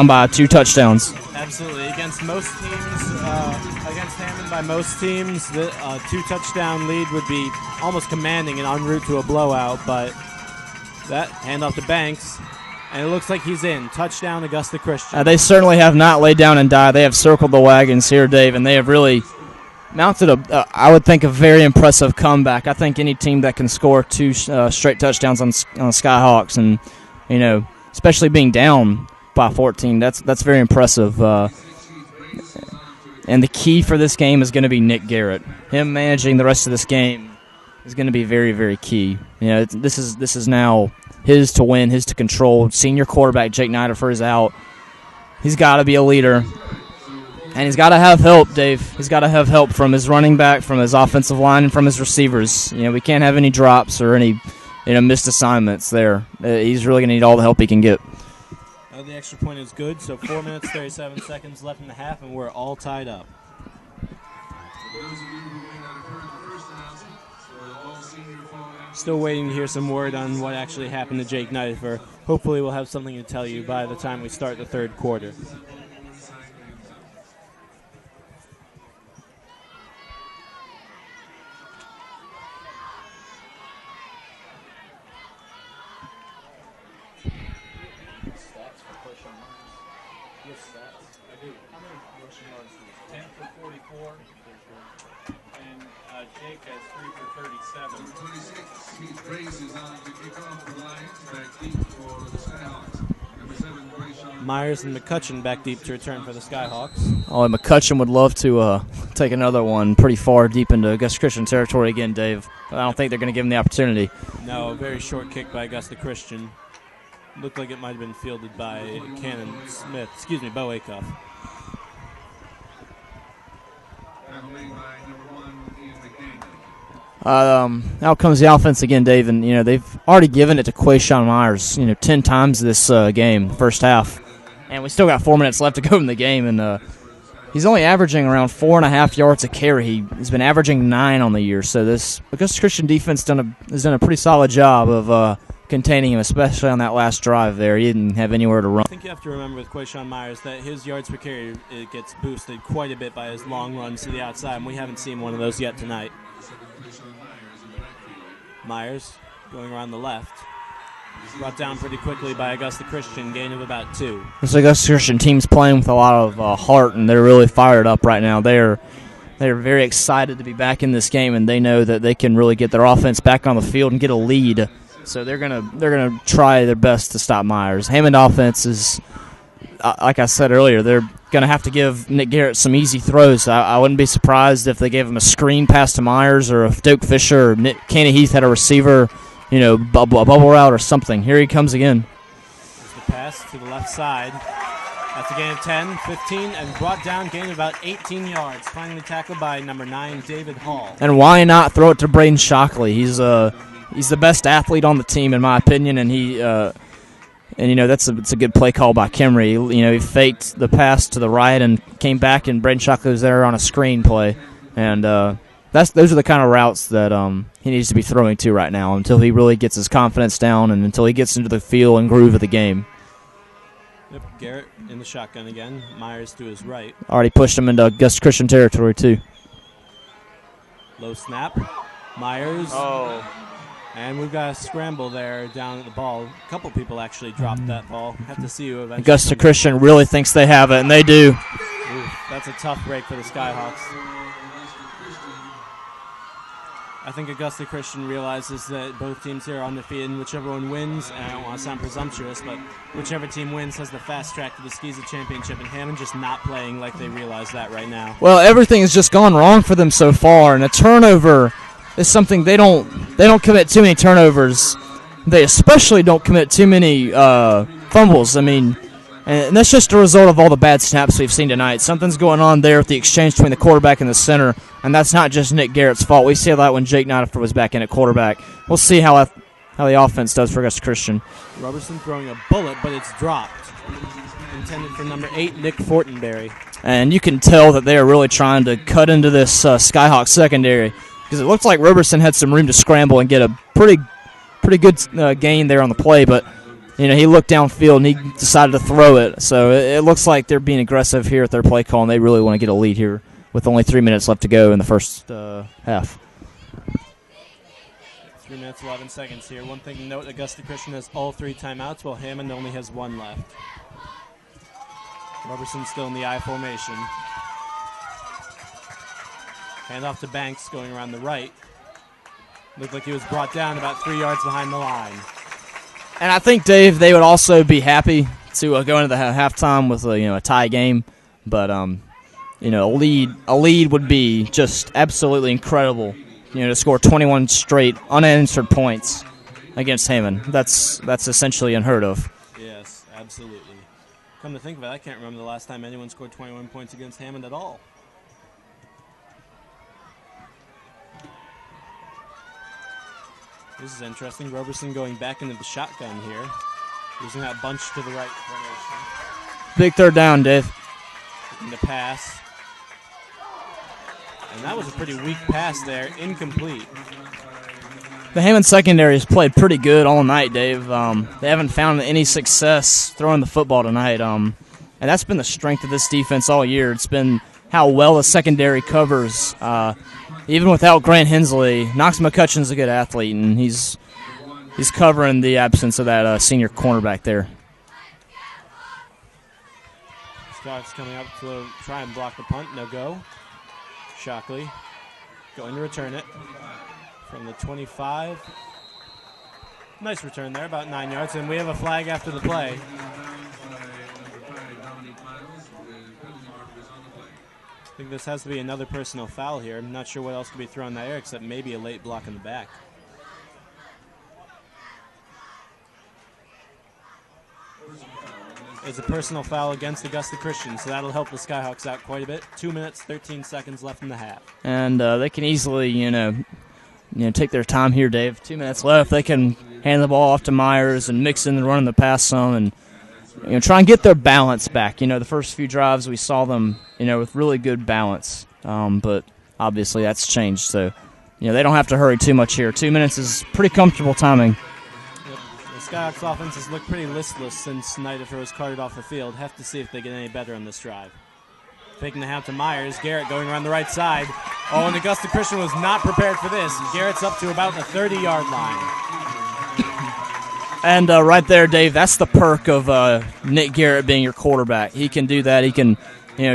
by 2 touchdowns. Absolutely. Against most teams, against Hammond by most teams, the 2-touchdown lead would be almost commanding and en route to a blowout, but that handoff to Banks, and it looks like he's in. Touchdown, Augusta Christian. They certainly have not laid down and died. They have circled the wagons here, Dave, and they have really mounted I would think, a very impressive comeback. I think any team that can score 2 straight touchdowns on Skyhawks, and especially being down by 14, that's very impressive. And the key for this game is going to be Nick Garrett. Him managing the rest of this game is going to be very, very key. This is now his to win, his to control. Senior quarterback Jake Niderfer is out. He's got to be a leader. And he's got to have help, Dave. He's got to have help from his running back, from his offensive line, and from his receivers. We can't have any drops or any missed assignments there. He's really going to need all the help he can get. The extra point is good, so 4 minutes, 37 seconds left in the half, and we're all tied up. Still waiting to hear some word on what actually happened to Jake Niderfer. Hopefully we'll have something to tell you by the time we start the third quarter. Myers and McCutcheon back deep to return for the Skyhawks. Oh, and McCutcheon would love to take another one pretty far deep into Augusta Christian territory again, Dave. But I don't think they're going to give him the opportunity. No, a very short kick by Augusta Christian. Looked like it might have been fielded by Bo Acuff. Out comes the offense again, Dave, and they've already given it to Quayshawn Myers 10 times this game, first half, and we still got 4 minutes left to go in the game, and he's only averaging around 4.5 yards a carry. He's been averaging 9 on the year, so this Augusta Christian defense has done a pretty solid job of containing him, especially on that last drive there. He didn't have anywhere to run. I think you have to remember with Quayshawn Myers that his yards per carry gets boosted quite a bit by his long runs to the outside, and we haven't seen one of those yet tonight. Myers going around the left. Brought down pretty quickly by Augusta Christian, gain of about 2. This Augusta Christian team's playing with a lot of heart, and they're really fired up right now. They're very excited to be back in this game, and they know that they can really get their offense back on the field and get a lead. So they're gonna try their best to stop Myers. Hammond offense is, like I said earlier, they're going to have to give Nick Garrett some easy throws. I wouldn't be surprised if they gave him a screen pass to Myers, or if Doak Fisher or Kenny Heath had a receiver, a bubble route or something. Here he comes again. There's the pass to the left side. That's a gain of 10, 15, and brought down, gain of about 18 yards. Finally tackled by number 9, David Hall. And why not throw it to Braden Shockley? He's the best athlete on the team, in my opinion, and that's a good play call by Kimry. He faked the pass to the right and came back, and Braden Shockley was there on a screen play. And those are the kind of routes that he needs to be throwing to right now until he really gets his confidence down and until he gets into the feel and groove of the game. Yep, Garrett in the shotgun again. Myers to his right. Already pushed him into Augusta Christian territory, too. Low snap. Myers. Oh. And we've got a scramble there down at the ball. A couple people actually dropped that ball. Have to see who eventually. Augusta Christian really thinks they have it, and they do. Ooh, that's a tough break for the Skyhawks. I think Augusta Christian realizes that both teams here are undefeated, and whichever one wins, and I don't want to sound presumptuous, but whichever team wins has the fast track to the SCISA championship, and Hammond just not playing like they realize that right now. Well, everything has just gone wrong for them so far, and a turnover is something they don't commit too many turnovers. They especially don't commit too many fumbles. I mean, and that's just a result of all the bad snaps we've seen tonight. Something's going on there with the exchange between the quarterback and the center, and that's not just Nick Garrett's fault. We see that when Jake Niderfer was back in at quarterback. We'll see how the offense does for Augusta Christian. Robertson throwing a bullet, but it's dropped. Intended for number 8, Nick Fortenberry. And you can tell that they are really trying to cut into this Skyhawk secondary, because it looks like Robertson had some room to scramble and get a pretty good gain there on the play, but he looked downfield and he decided to throw it. So it looks like they're being aggressive here at their play call, and they really want to get a lead here with only 3 minutes left to go in the first half. 3 minutes, 11 seconds here. One thing to note, Augusta Christian has all 3 timeouts, while Hammond only has 1 left. Roberson still in the I formation. Handoff to Banks going around the right. Looked like he was brought down about 3 yards behind the line. And I think, Dave, they would also be happy to go into the halftime with a tie game, but a lead would be just absolutely incredible. To score 21 straight unanswered points against Hammond. That's essentially unheard of. Yes, absolutely. Come to think of it, I can't remember the last time anyone scored 21 points against Hammond at all. This is interesting. Roberson going back into the shotgun here. Using that bunch to the right formation. Big third down, Dave. Looking to pass. And that was a pretty weak pass there. Incomplete. The Hammond secondary has played pretty good all night, Dave. They haven't found any success throwing the football tonight. And that's been the strength of this defense all year. It's been how well the secondary covers. Even without Grant Hensley, Knox McCutcheon's a good athlete, and he's covering the absence of that senior cornerback there. Scott's coming up to try and block the punt. No go. Shockley going to return it from the 25. Nice return there, about 9 yards, and we have a flag after the play. I think this has to be another personal foul here. I'm not sure what else could be thrown in the air except maybe a late block in the back. It's a personal foul against Augusta Christian, so that'll help the Skyhawks out quite a bit. 2 minutes, 13 seconds left in the half. And they can easily, take their time here, Dave. 2 minutes left. They can hand the ball off to Myers and mix in and running the pass some and try and get their balance back. The first few drives we saw them, with really good balance. But obviously that's changed. So, they don't have to hurry too much here. 2 minutes is pretty comfortable timing. The Skyhawks offense has looked pretty listless since Nidifer was carted off the field. Have to see if they get any better on this drive. Faking the half to Myers. Garrett going around the right side. Oh, and Augusta Christian was not prepared for this. Garrett's up to about the 30-yard line. And right there, Dave, that's the perk of Nick Garrett being your quarterback. He can do that. He can,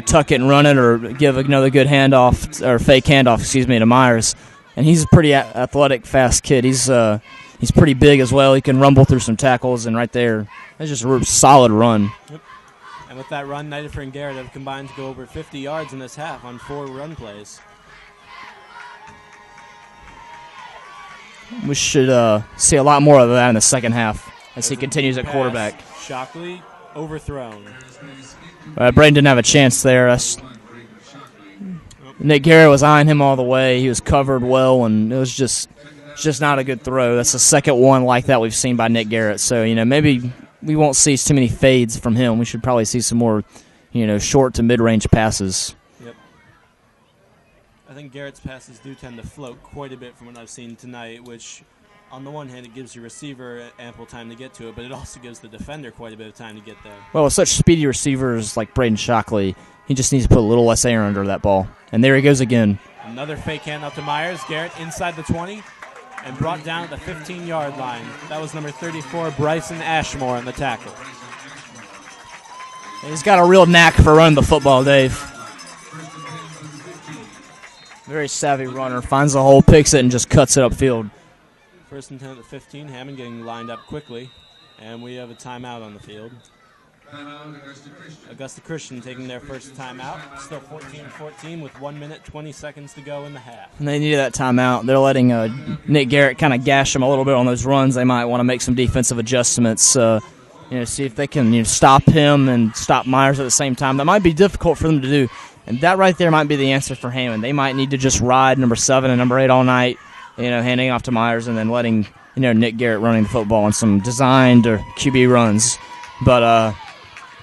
tuck it and run it or give another good handoff or fake handoff, to Myers. And he's a pretty athletic, fast kid. He's pretty big as well. He can rumble through some tackles, and right there, that's just a solid run. Yep. And with that run, Nidifer and Garrett have combined to go over 50 yards in this half on 4 run plays. We should see a lot more of that in the second half as he continues at quarterback. Shockley overthrown. Braden didn't have a chance there. Nick Garrett was eyeing him all the way. He was covered well, and it was just not a good throw. That's the second one like that we've seen by Nick Garrett. So, maybe we won't see too many fades from him. We should probably see some more, short to mid-range passes. Yep. I think Garrett's passes do tend to float quite a bit from what I've seen tonight, which on the one hand it gives your receiver ample time to get to it, but it also gives the defender quite a bit of time to get there. Well, with such speedy receivers like Braden Shockley, he just needs to put a little less air under that ball. And there he goes again. Another fake handoff to Myers. Garrett inside the 20. And brought down at the 15-yard line. That was number 34, Bryson Ashmore, on the tackle. He's got a real knack for running the football, Dave. Very savvy runner. Finds the hole, picks it, and just cuts it upfield. First and 10 at the 15. Hammond getting lined up quickly. And we have a timeout on the field. Augusta Christian taking their first timeout. Still 14-14 with 1 minute, 20 seconds to go in the half. And they needed that timeout. They're letting Nick Garrett kind of gash them a little bit on those runs. They might want to make some defensive adjustments, see if they can stop him and stop Myers at the same time. That might be difficult for them to do. And that right there might be the answer for Hammond. They might need to just ride number 7 and number 8 all night, handing off to Myers and then letting Nick Garrett running the football on some designed or QB runs. But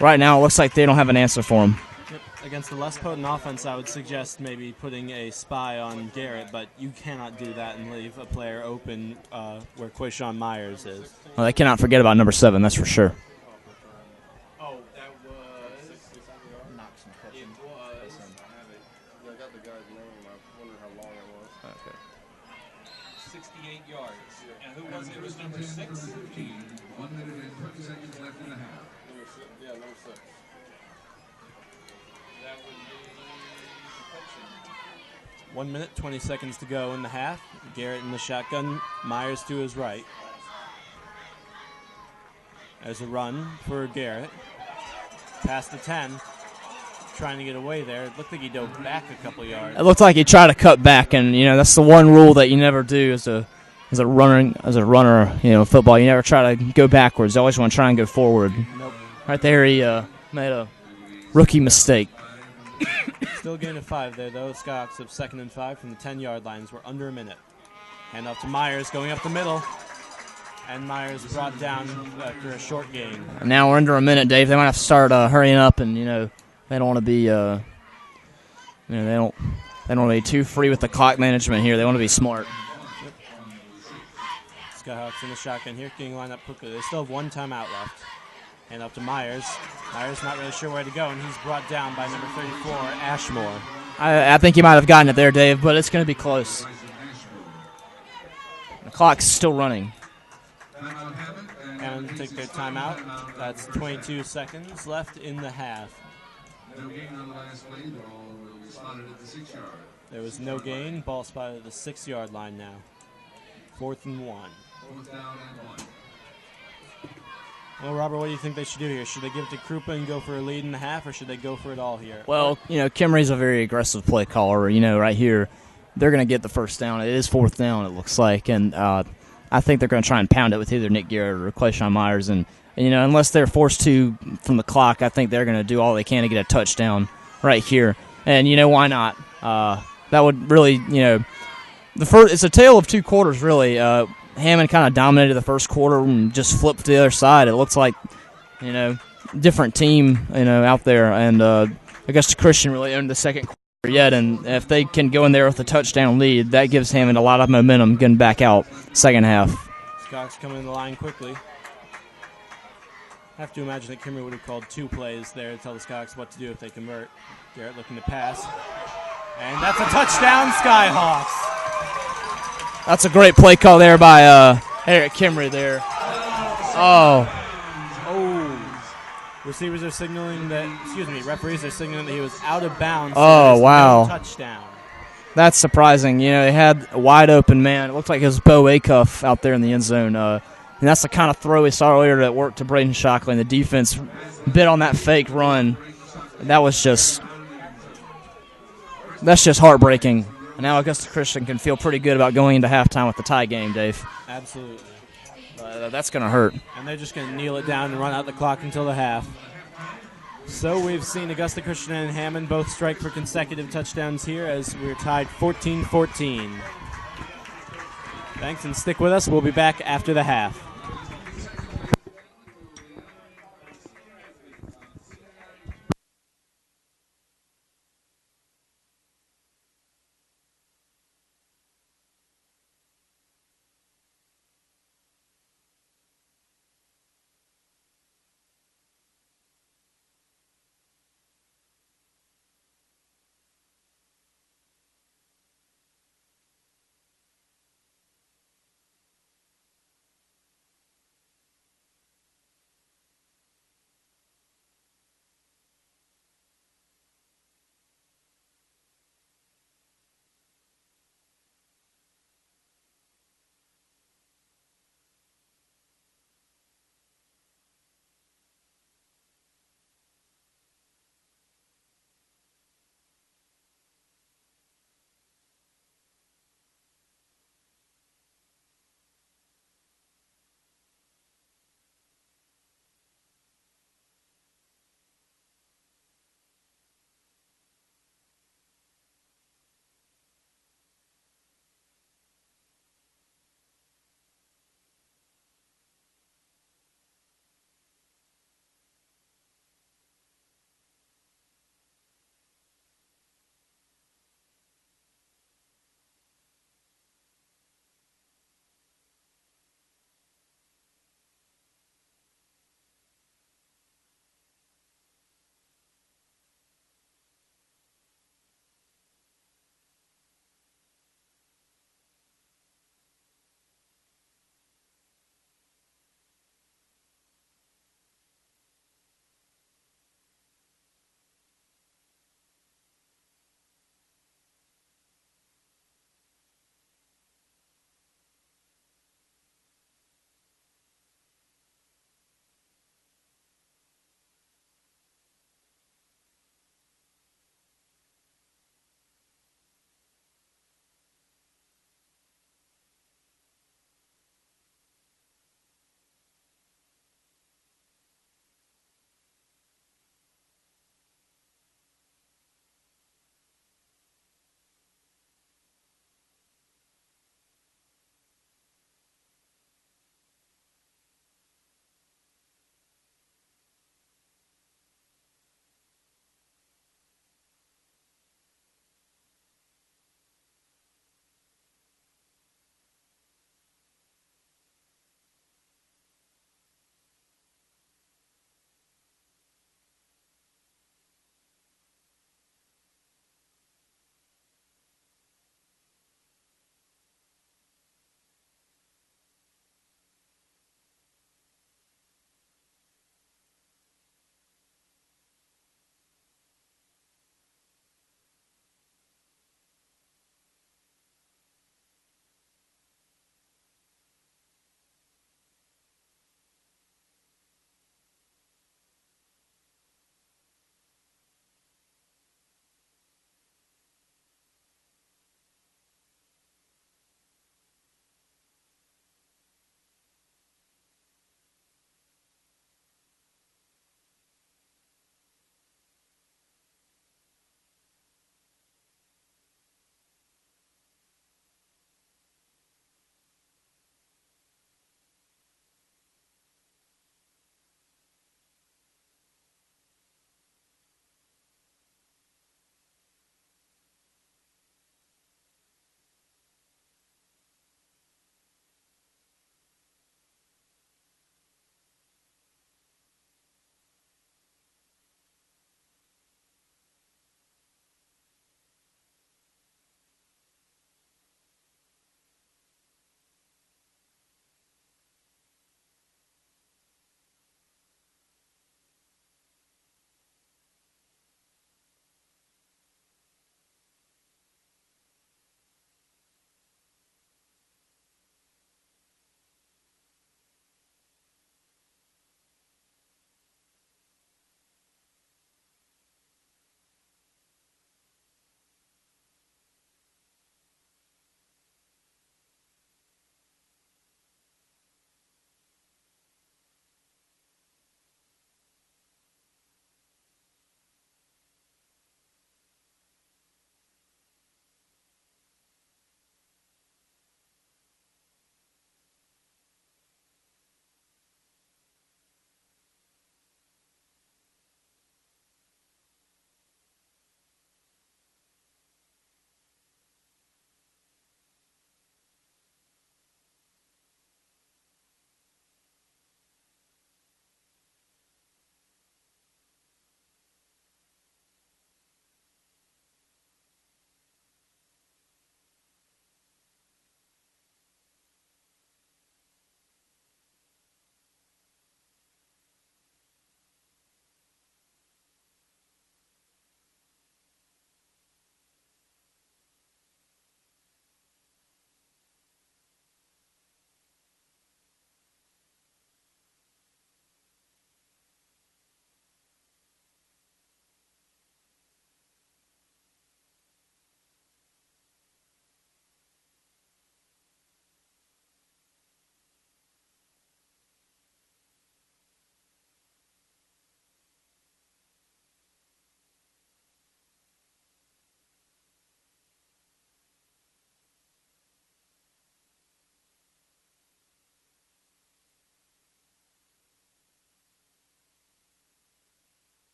right now, it looks like they don't have an answer for him. Yep. Against the less potent offense, I would suggest maybe putting a spy on Garrett, but you cannot do that and leave a player open where Quayshawn Myers is. Well, they cannot forget about number 7, that's for sure. Oh, that was... It was... I got the guy's name. I wonder how long it was. Okay. 68 yards. And who was it? It was number 6? 1 minute and 30 seconds left in the half. Number 6. That would be Hudson. 1 minute, 20 seconds to go in the half. Garrett in the shotgun, Myers to his right. There's a run for Garrett. Past the 10. Trying to get away there. It looked like he dove back a couple yards. It looked like he tried to cut back, and that's the one rule that you never do as a runner. Football, you never try to go backwards. You always want to try and go forward. Nope. Right there, he made a rookie mistake. Still gain of 5 there, though. Scots have 2nd and 5 from the 10-yard lines. We're under a minute. Hand off to Myers, going up the middle. And Myers brought down after a short gain. Now we're under a minute, Dave. They might have to start hurrying up, and they don't want to be they don't want to be too free with the clock management here. They want to be smart. Yep. Skyhawks in the shotgun here, getting lined up quickly. They still have 1 timeout left. And up to Myers. Myers not really sure where to go, and he's brought down by number 34, Ashmore. I think he might have gotten it there, Dave, but it's going to be close. The clock's still running. And take their timeout. That's 22 seconds left in the half. No gain on the last play. The ball will be spotted at the 6-yard. There was no gain. Ball spotted at the 6-yard line now. 4th and 1. 4th down and 1. Well, Robert, what do you think they should do here? Should they give it to Krupa and go for a lead in the half, or should they go for it all here? Well, Kimry's a very aggressive play caller. Right here, they're going to get the first down. It is 4th down, it looks like, and I think they're going to try and pound it with either Nick Garrett or Quayshawn Myers. And unless they're forced to from the clock, I think they're going to do all they can to get a touchdown right here. And why not? That would really, it's a tale of 2 quarters, really. Hammond kind of dominated the first quarter and just flipped to the other side. It looks like, different team, out there. And Augusta Christian really owned the second quarter yet. And if they can go in there with a touchdown lead, that gives Hammond a lot of momentum getting back out second half. Scots coming in the line quickly. I have to imagine that Kimmer would have called 2 plays there to tell the Scots what to do if they convert. Garrett looking to pass. And that's a touchdown, Skyhawks. That's a great play call there by Eric Kimry there. Oh. Referees are signaling that he was out of bounds. Oh, so wow. No touchdown. That's surprising. They had a wide open man. It looked like it was Bo Acuff out there in the end zone. And that's the kind of throw we saw earlier that worked to Braden Shockley. And the defense bit on that fake run. That's just heartbreaking. And now Augusta Christian can feel pretty good about going into halftime with the tie game, Dave. Absolutely. That's going to hurt. And they're just going to kneel it down and run out the clock until the half. So we've seen Augusta Christian and Hammond both strike for consecutive touchdowns here as we're tied 14-14. Thanks, and stick with us. We'll be back after the half.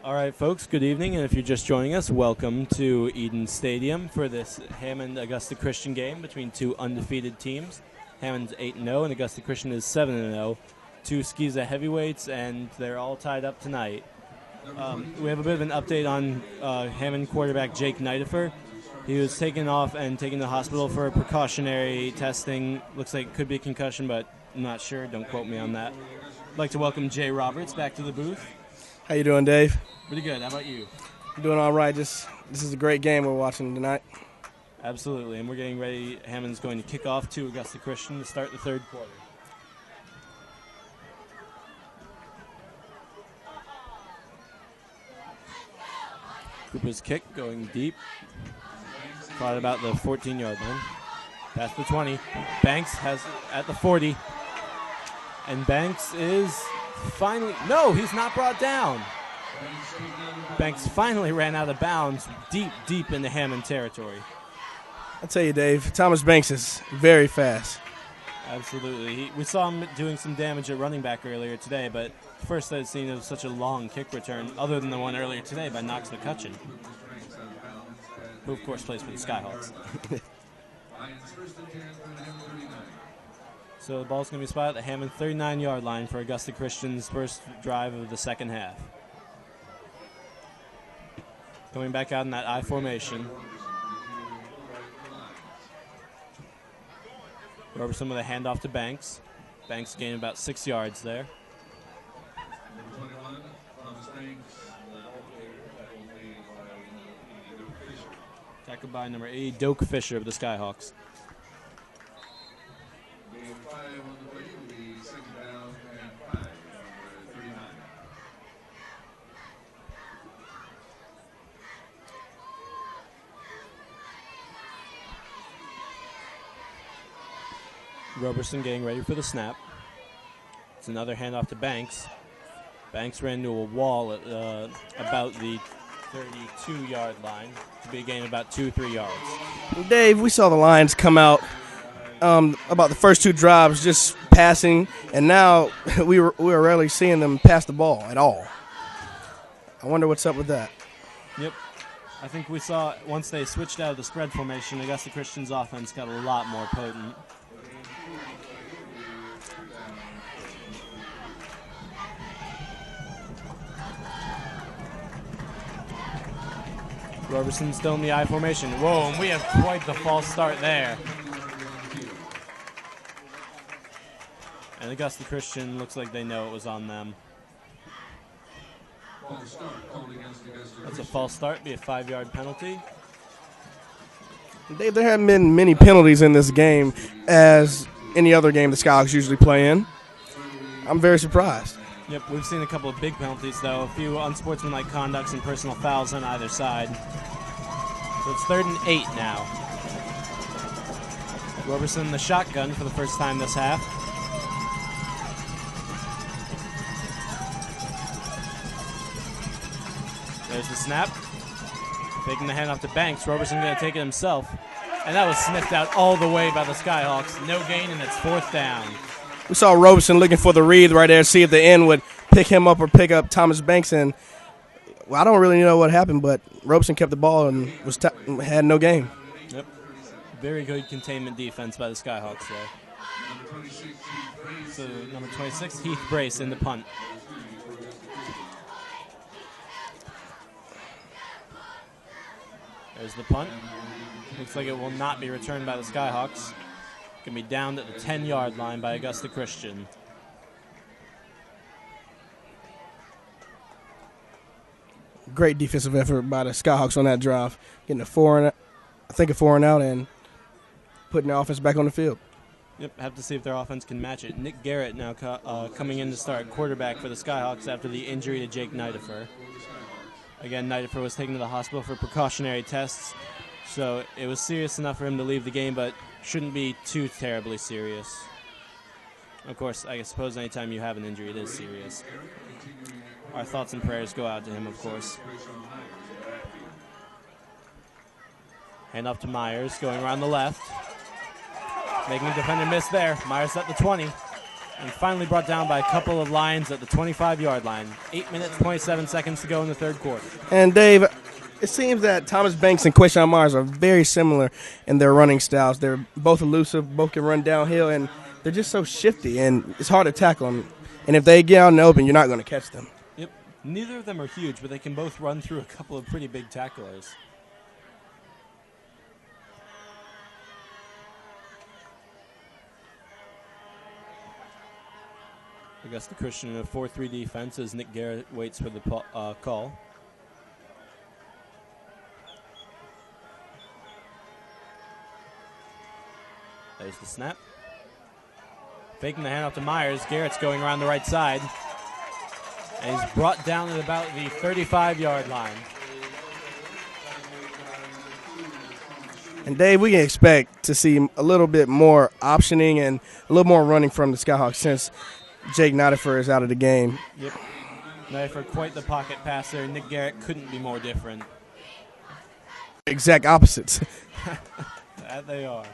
All right, folks, good evening, and if you're just joining us, welcome to Eden Stadium for this Hammond-Augusta Christian game between two undefeated teams. Hammond's 8-0, and Augusta Christian is 7-0. Two Skeeza heavyweights, and they're all tied up tonight. We have a bit of an update on Hammond quarterback Jake Nidifer. He was taken off and taken to the hospital for precautionary testing. Looks like it could be a concussion, but I'm not sure. Don't quote me on that. I'd like to welcome Jay Roberts back to the booth. How you doing, Dave? Pretty good. How about you? I'm doing all right. This is a great game we're watching tonight. Absolutely, and we're getting ready. Hammond's going to kick off to Augusta Christian to start the third quarter. Cooper's kick going deep. Caught about the 14-yard line. Past the 20. Banks has at the 40. And Banks is finally... No, he's not brought down. Banks finally ran out of bounds deep into Hammond territory. I'll tell you, Dave, Thomas Banks is very fast. Absolutely. We saw him doing some damage at running back earlier today, but first I'd seen it was such a long kick return, other than the one earlier today by Knox McCutcheon, who, of course, plays for the Skyhawks. So the ball's going to be spotted at the Hammond 39-yard line for Augusta Christian's first drive of the second half. Coming back out in that I formation. Roberson with a handoff to Banks. Banks gained about 6 yards there. Tackled by number 80, Doak Fisher of the Skyhawks. Roberson getting ready for the snap. It's another handoff to Banks. Banks ran into a wall at about the 32-yard line to be a gain of about 2-3 yards. Dave, we saw the Lions come out about the first two drives just passing, and now we were rarely seeing them pass the ball at all. I wonder what's up with that. Yep. I think we saw once they switched out of the spread formation, Augusta Christian's offense got a lot more potent. Roberson still in the I formation. Whoa, and we have quite the false start there. And Augusta Christian looks like they know it was on them. That's a false start, be a 5-yard penalty. Dave, there haven't been many penalties in this game as any other game the Skyhawks usually play in. I'm very surprised. Yep, we've seen a couple of big penalties, though. A few unsportsmanlike conducts and personal fouls on either side. So it's 3rd and 8 now. Roberson in the shotgun for the first time this half. There's the snap. Taking the handoff to Banks. Roberson going to take it himself. And that was sniffed out all the way by the Skyhawks. No gain, and it's 4th down. We saw Roberson looking for the read right there, see if the end would pick him up or pick up Thomas Banks. And well, I don't really know what happened, but Roberson kept the ball and had no game. Yep. Very good containment defense by the Skyhawks there. So number 26, Heath Brace in the punt. There's the punt. Looks like it will not be returned by the Skyhawks. Going to be downed at the 10-yard line by Augusta Christian. Great defensive effort by the Skyhawks on that drive. Getting a 4 and out and putting their offense back on the field. Yep, have to see if their offense can match it. Nick Garrett now coming in to start quarterback for the Skyhawks after the injury to Jake Nidifer. Again, Nidifer was taken to the hospital for precautionary tests, so it was serious enough for him to leave the game, but shouldn't be too terribly serious. Of course, I suppose anytime you have an injury, it is serious. Our thoughts and prayers go out to him, of course. Hand off to Myers, going around the left. Making a defender miss there. Myers at the 20. And finally brought down by a couple of Lions at the 25-yard line. 8 minutes, 27 seconds to go in the third quarter. And Dave, it seems that Thomas Banks and Quayshawn Myers are very similar in their running styles. They're both elusive, both can run downhill, and they're just so shifty, and it's hard to tackle them. And if they get out in the open, you're not going to catch them. Yep. Neither of them are huge, but they can both run through a couple of pretty big tacklers. Augusta Christian in a 4-3 defense as Nick Garrett waits for the call. There's the snap. Faking the handoff to Myers. Garrett's going around the right side. And he's brought down at about the 35-yard line. And Dave, we can expect to see a little bit more optioning and a little more running from the Skyhawks since Jake Nottifer is out of the game. Yep. Nottifer quite the pocket passer. Nick Garrett couldn't be more different. Exact opposites. That they are.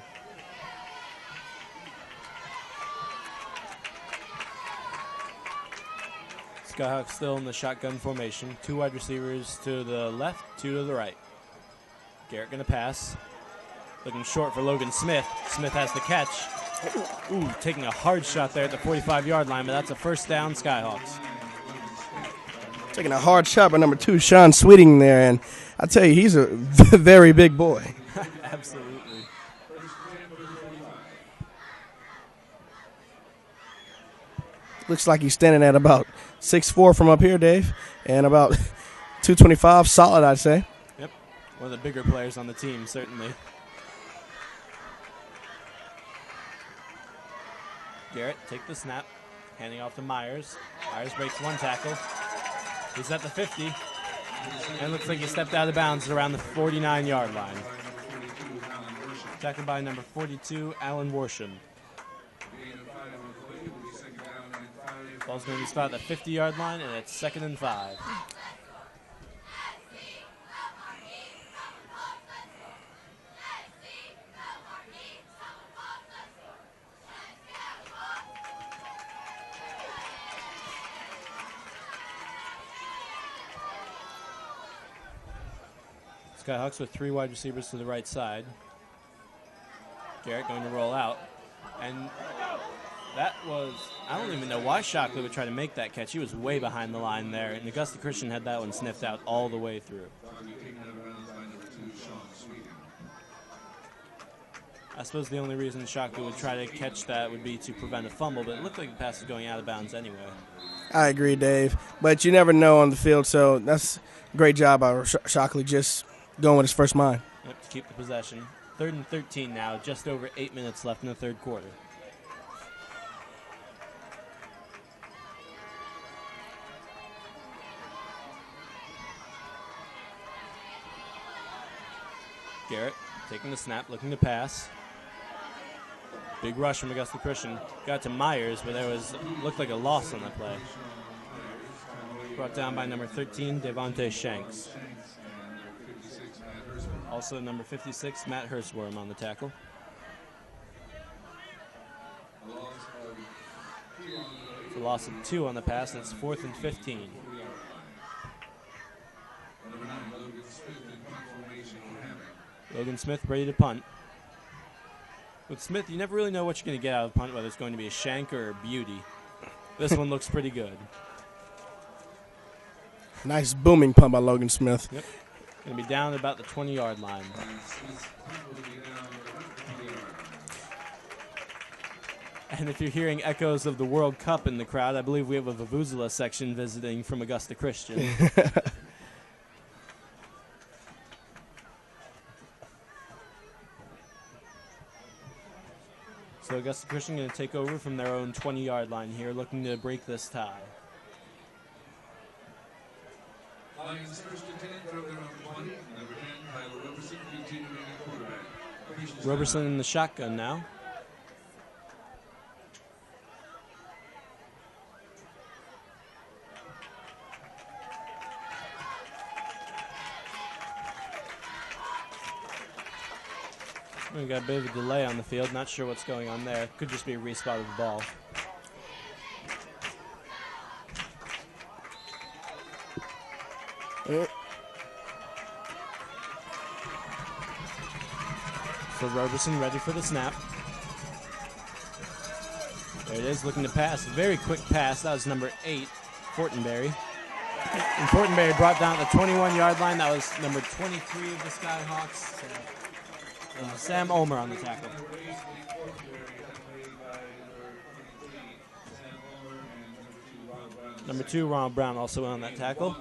Skyhawks still in the shotgun formation. 2 wide receivers to the left, 2 to the right. Garrett going to pass. Looking short for Logan Smith. Smith has the catch. Ooh, taking a hard shot there at the 45-yard line, but that's a first down, Skyhawks. Taking a hard shot by number 2, Sean Sweeting there, and I tell you, he's a very big boy. Absolutely. Looks like he's standing at about 6'4" from up here, Dave, and about 225, solid, I'd say. Yep, one of the bigger players on the team, certainly. Garrett, take the snap, handing off to Myers. Myers breaks 1 tackle. He's at the 50, and looks like he stepped out of bounds around the 49-yard line. Tackled by number 42, Alan Worsham. Ball's going to be spotted at the 50-yard line, and it's 2nd and 5. Skyhawks with 3 wide receivers to the right side. Garrett going to roll out. And that was, I don't even know why Shockley would try to make that catch. He was way behind the line there. And Augusta Christian had that one sniffed out all the way through. I suppose the only reason Shockley would try to catch that would be to prevent a fumble, but it looked like the pass was going out of bounds anyway. I agree, Dave. But you never know on the field, so that's a great job by Shockley just going with his first mind. Yep, to keep the possession. 3rd and 13 now, just over 8 minutes left in the third quarter. Garrett taking the snap, looking to pass. Big rush from Augusta Christian. Got to Myers, but there looked like a loss on that play. Brought down by number 13, Devontae Shanks. Also number 56, Matt Hurstworm on the tackle. It's a loss of 2 on the pass, and it's 4th and 15. Logan Smith ready to punt. With Smith, you never really know what you're going to get out of the punt, whether it's going to be a shank or a beauty. This one looks pretty good. Nice booming punt by Logan Smith. Yep. Going to be down at about the 20-yard line. And if you're hearing echoes of the World Cup in the crowd, I believe we have a Vuvuzela section visiting from Augusta Christian. So Augusta Christian going to take over from their own 20-yard line here, looking to break this tie. Lions first and 10 from their own 20. Number 10, Tyler Roberson, continuing at quarterback. Roberson in the shotgun now. We got a bit of a delay on the field. Not sure what's going on there. Could just be a respot of the ball. So Roberson ready for the snap. There it is, looking to pass. A very quick pass. That was number 8, Fortenberry. And Fortenberry brought down at the 21-yard line. That was number 23 of the Skyhawks. Sam Ulmer on the tackle. Number 2, Ronald Brown, also on that tackle.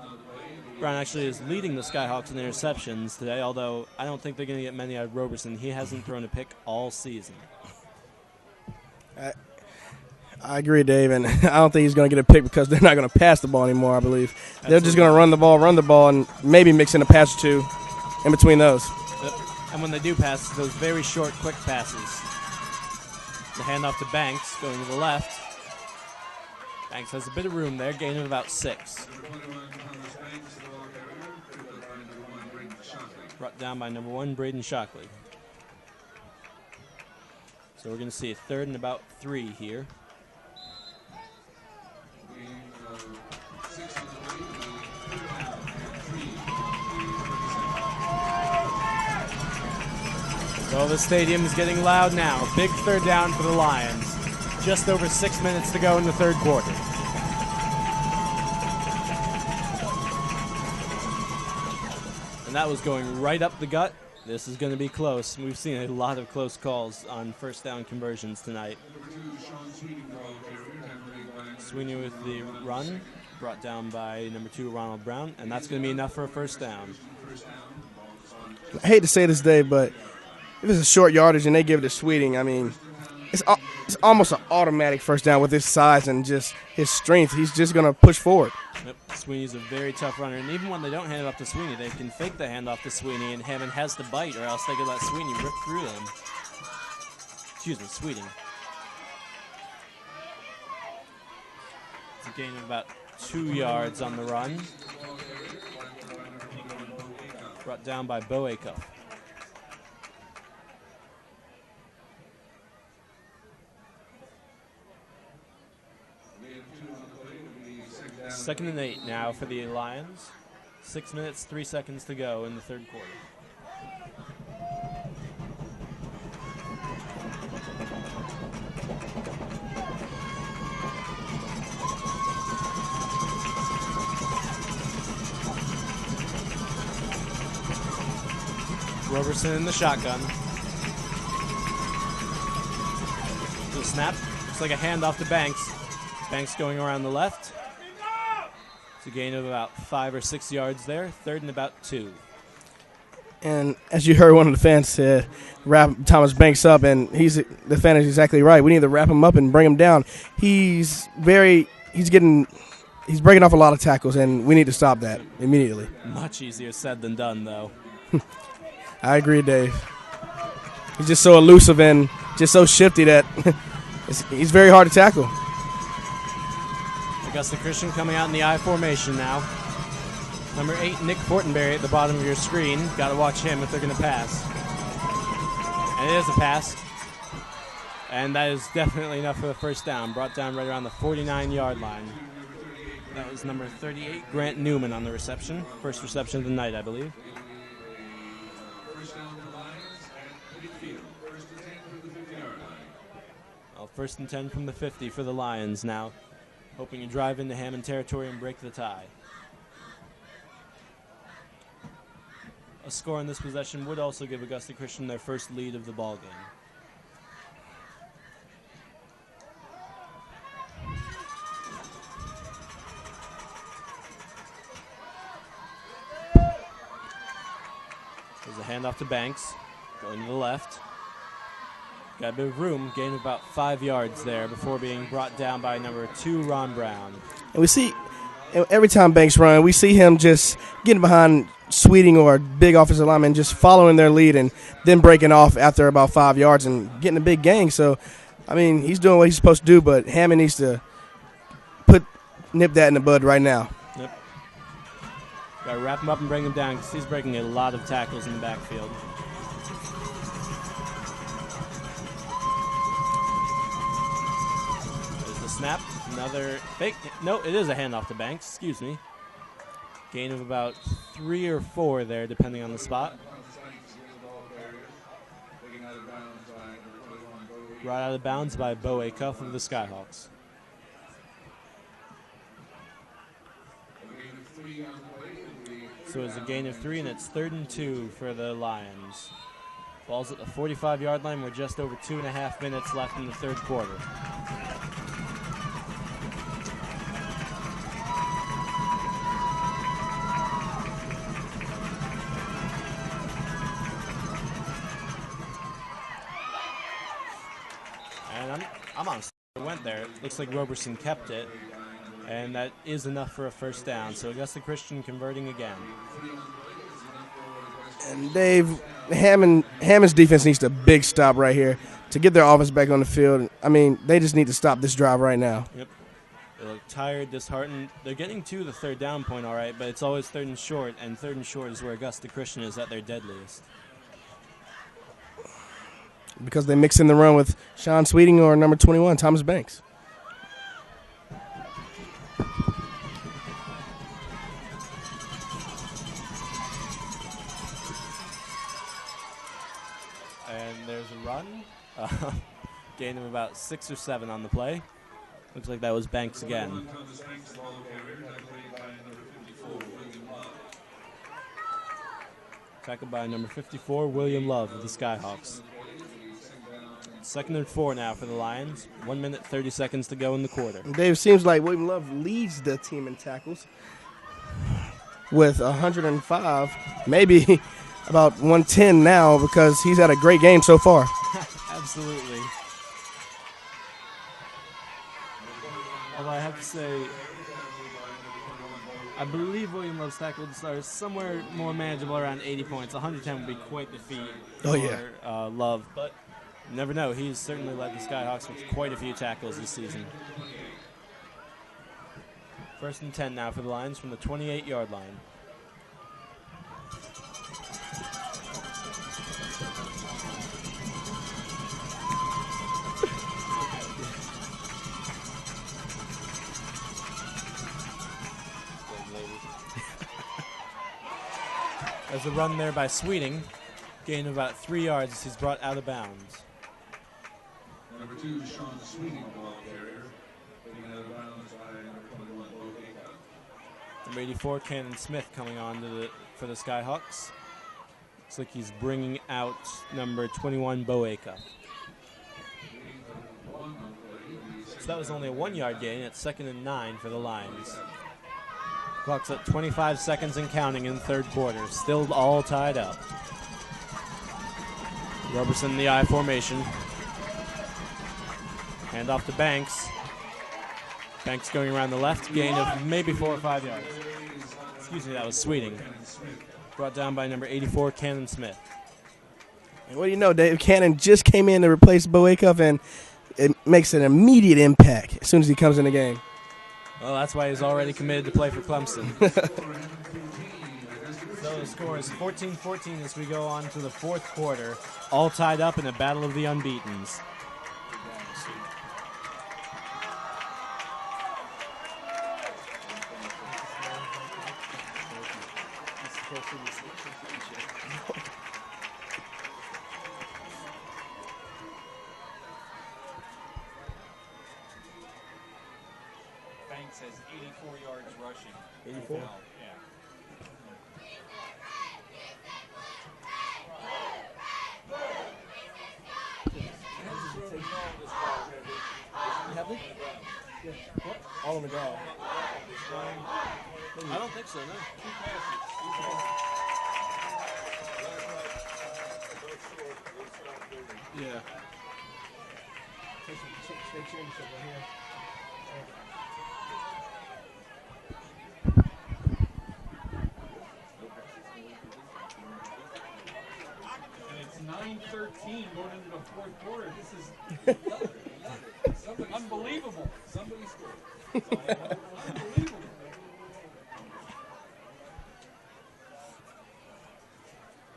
Brown actually is leading the Skyhawks in interceptions today, although I don't think they're going to get many out of Roberson. He hasn't thrown a pick all season. I agree, Dave, and I don't think he's going to get a pick because they're not going to pass the ball anymore, I believe. Absolutely. They're just going to run the ball, and maybe mix in a pass or two in between those. And when they do pass, those very short, quick passes. The handoff to Banks, going to the left. Banks has a bit of room there, gain of about 6. Brought down by number 1, Braden Shockley. So we're going to see a 3rd and about 3 here. So the stadium is getting loud now. Big 3rd down for the Lions. Just over 6 minutes to go in the 3rd quarter. And that was going right up the gut. This is going to be close. We've seen a lot of close calls on 1st down conversions tonight. Sweeney with the run, brought down by number 2, Ronald Brown, and that's going to be enough for a 1st down. I hate to say this, Dave, but if it's a short yardage and they give it to Sweeting, I mean, it's almost an automatic 1st down with his size and just his strength. He's just going to push forward. Yep. Sweeney's a very tough runner, and even when they don't hand it off to Sweeney, they can fake the handoff to Sweeney, and Hammond has to bite, or else they can let Sweeney rip through them. Excuse me, Sweeting. It's a gain of about 2 yards on the run. Brought down by Bo Acuff. Second and 8 now for the Lions. 6 minutes, 3 seconds to go in the 3rd quarter. Roberson in the shotgun. The snap. Looks like a handoff to Banks. Banks going around the left. It's a gain of about 5 or 6 yards there. 3rd and about 2. And as you heard one of the fans say, wrap Thomas Banks up, and the fan is exactly right. We need to wrap him up and bring him down. He's breaking off a lot of tackles, and we need to stop that immediately. Much easier said than done, though. I agree, Dave. He's just so elusive and just so shifty that he's very hard to tackle. Augusta Christian coming out in the I formation now. Number 8, Nick Fortenberry at the bottom of your screen. Got to watch him if they're going to pass. And it is a pass. And that is definitely enough for the 1st down. Brought down right around the 49-yard line. That was number 38, Grant Newman on the reception. First reception of the night, I believe. Well, 1st and 10 from the 50 for the Lions now. Hoping to drive into Hammond territory and break the tie. A score in this possession would also give Augusta Christian their first lead of the ball game. There's a handoff to Banks, going to the left. Got a bit of room, gain of about 5 yards there before being brought down by number 2, Ron Brown. And we see, every time Banks run, we see him just getting behind Sweeting or big offensive lineman, just following their lead and then breaking off after about 5 yards and getting a big gain. So, I mean, he's doing what he's supposed to do, but Hammond needs to nip that in the bud right now. Yep. Got to wrap him up and bring him down because he's breaking a lot of tackles in the backfield. Snap, another fake. No, it is a handoff to Banks. Excuse me. Gain of about 3 or 4 there, depending on the spot. Brought out of bounds by Bo Acuff of the Skyhawks. So it's a gain of 3, and it's 3rd and 2 for the Lions. Ball's at the 45-yard line. We're just over 2.5 minutes left in the third quarter. And I'm on. It went there. It looks like Roberson kept it, and that is enough for a first down. So Augusta Christian converting again. And Dave, Hammond's defense needs a big stop right here to get their offense back on the field. I mean, they just need to stop this drive right now. Yep. They look tired, disheartened. They're getting to the third down point, all right, but it's always 3rd and short, and 3rd and short is where Augusta Christian is at their deadliest. Because they mix in the run with Sean Sweeting or number 21, Thomas Banks. And there's a run. Gain of about 6 or 7 on the play. Looks like that was Banks again. Tackled by number 54, William Love of the Skyhawks. 2nd and 4 now for the Lions. 1 minute, 30 seconds to go in the quarter. Dave, seems like William Love leads the team in tackles with 105, maybe about 110 now because he's had a great game so far. Absolutely. Although I have to say, I believe William Love's tackles are somewhere more manageable, around 80 points. 110 would be quite the feat for Love, but you never know. He's certainly led the Skyhawks with quite a few tackles this season. 1st and 10 now for the Lions from the 28-yard line. There's a run there by Sweeting. Gain of about 3 yards as he's brought out of bounds. Number 2, Sean Sweeting, the ball carrier. Taken out of bounds by number 21, Bo Acuff. Number 84, Cannon Smith coming on for the Skyhawks. Looks like he's bringing out number 21, Bo Acuff. So that was only a 1-yard gain at 2nd and 9 for the Lions. Clock's at 25 seconds and counting in the third quarter. Still all tied up. Roberson in the I formation. Hand off to Banks. Banks going around the left. Gain of maybe 4 or 5 yards. Excuse me, that was Sweeting. Brought down by number 84, Cannon Smith. And what do you know, Dave? Cannon just came in to replace Bo Acuff, and it makes an immediate impact as soon as he comes in the game. Well, that's why he's already committed to play for Clemson. So the score is 14-14 as we go on to the fourth quarter. All tied up in a battle of the unbeatens. Banks has 84 yards rushing. 84? Yeah. Have they? Yeah. What? All on the ground. I don't think so, no. Yeah. And it's 9:13 going into the fourth quarter. This is unbelievable. Somebody scored. Unbelievable.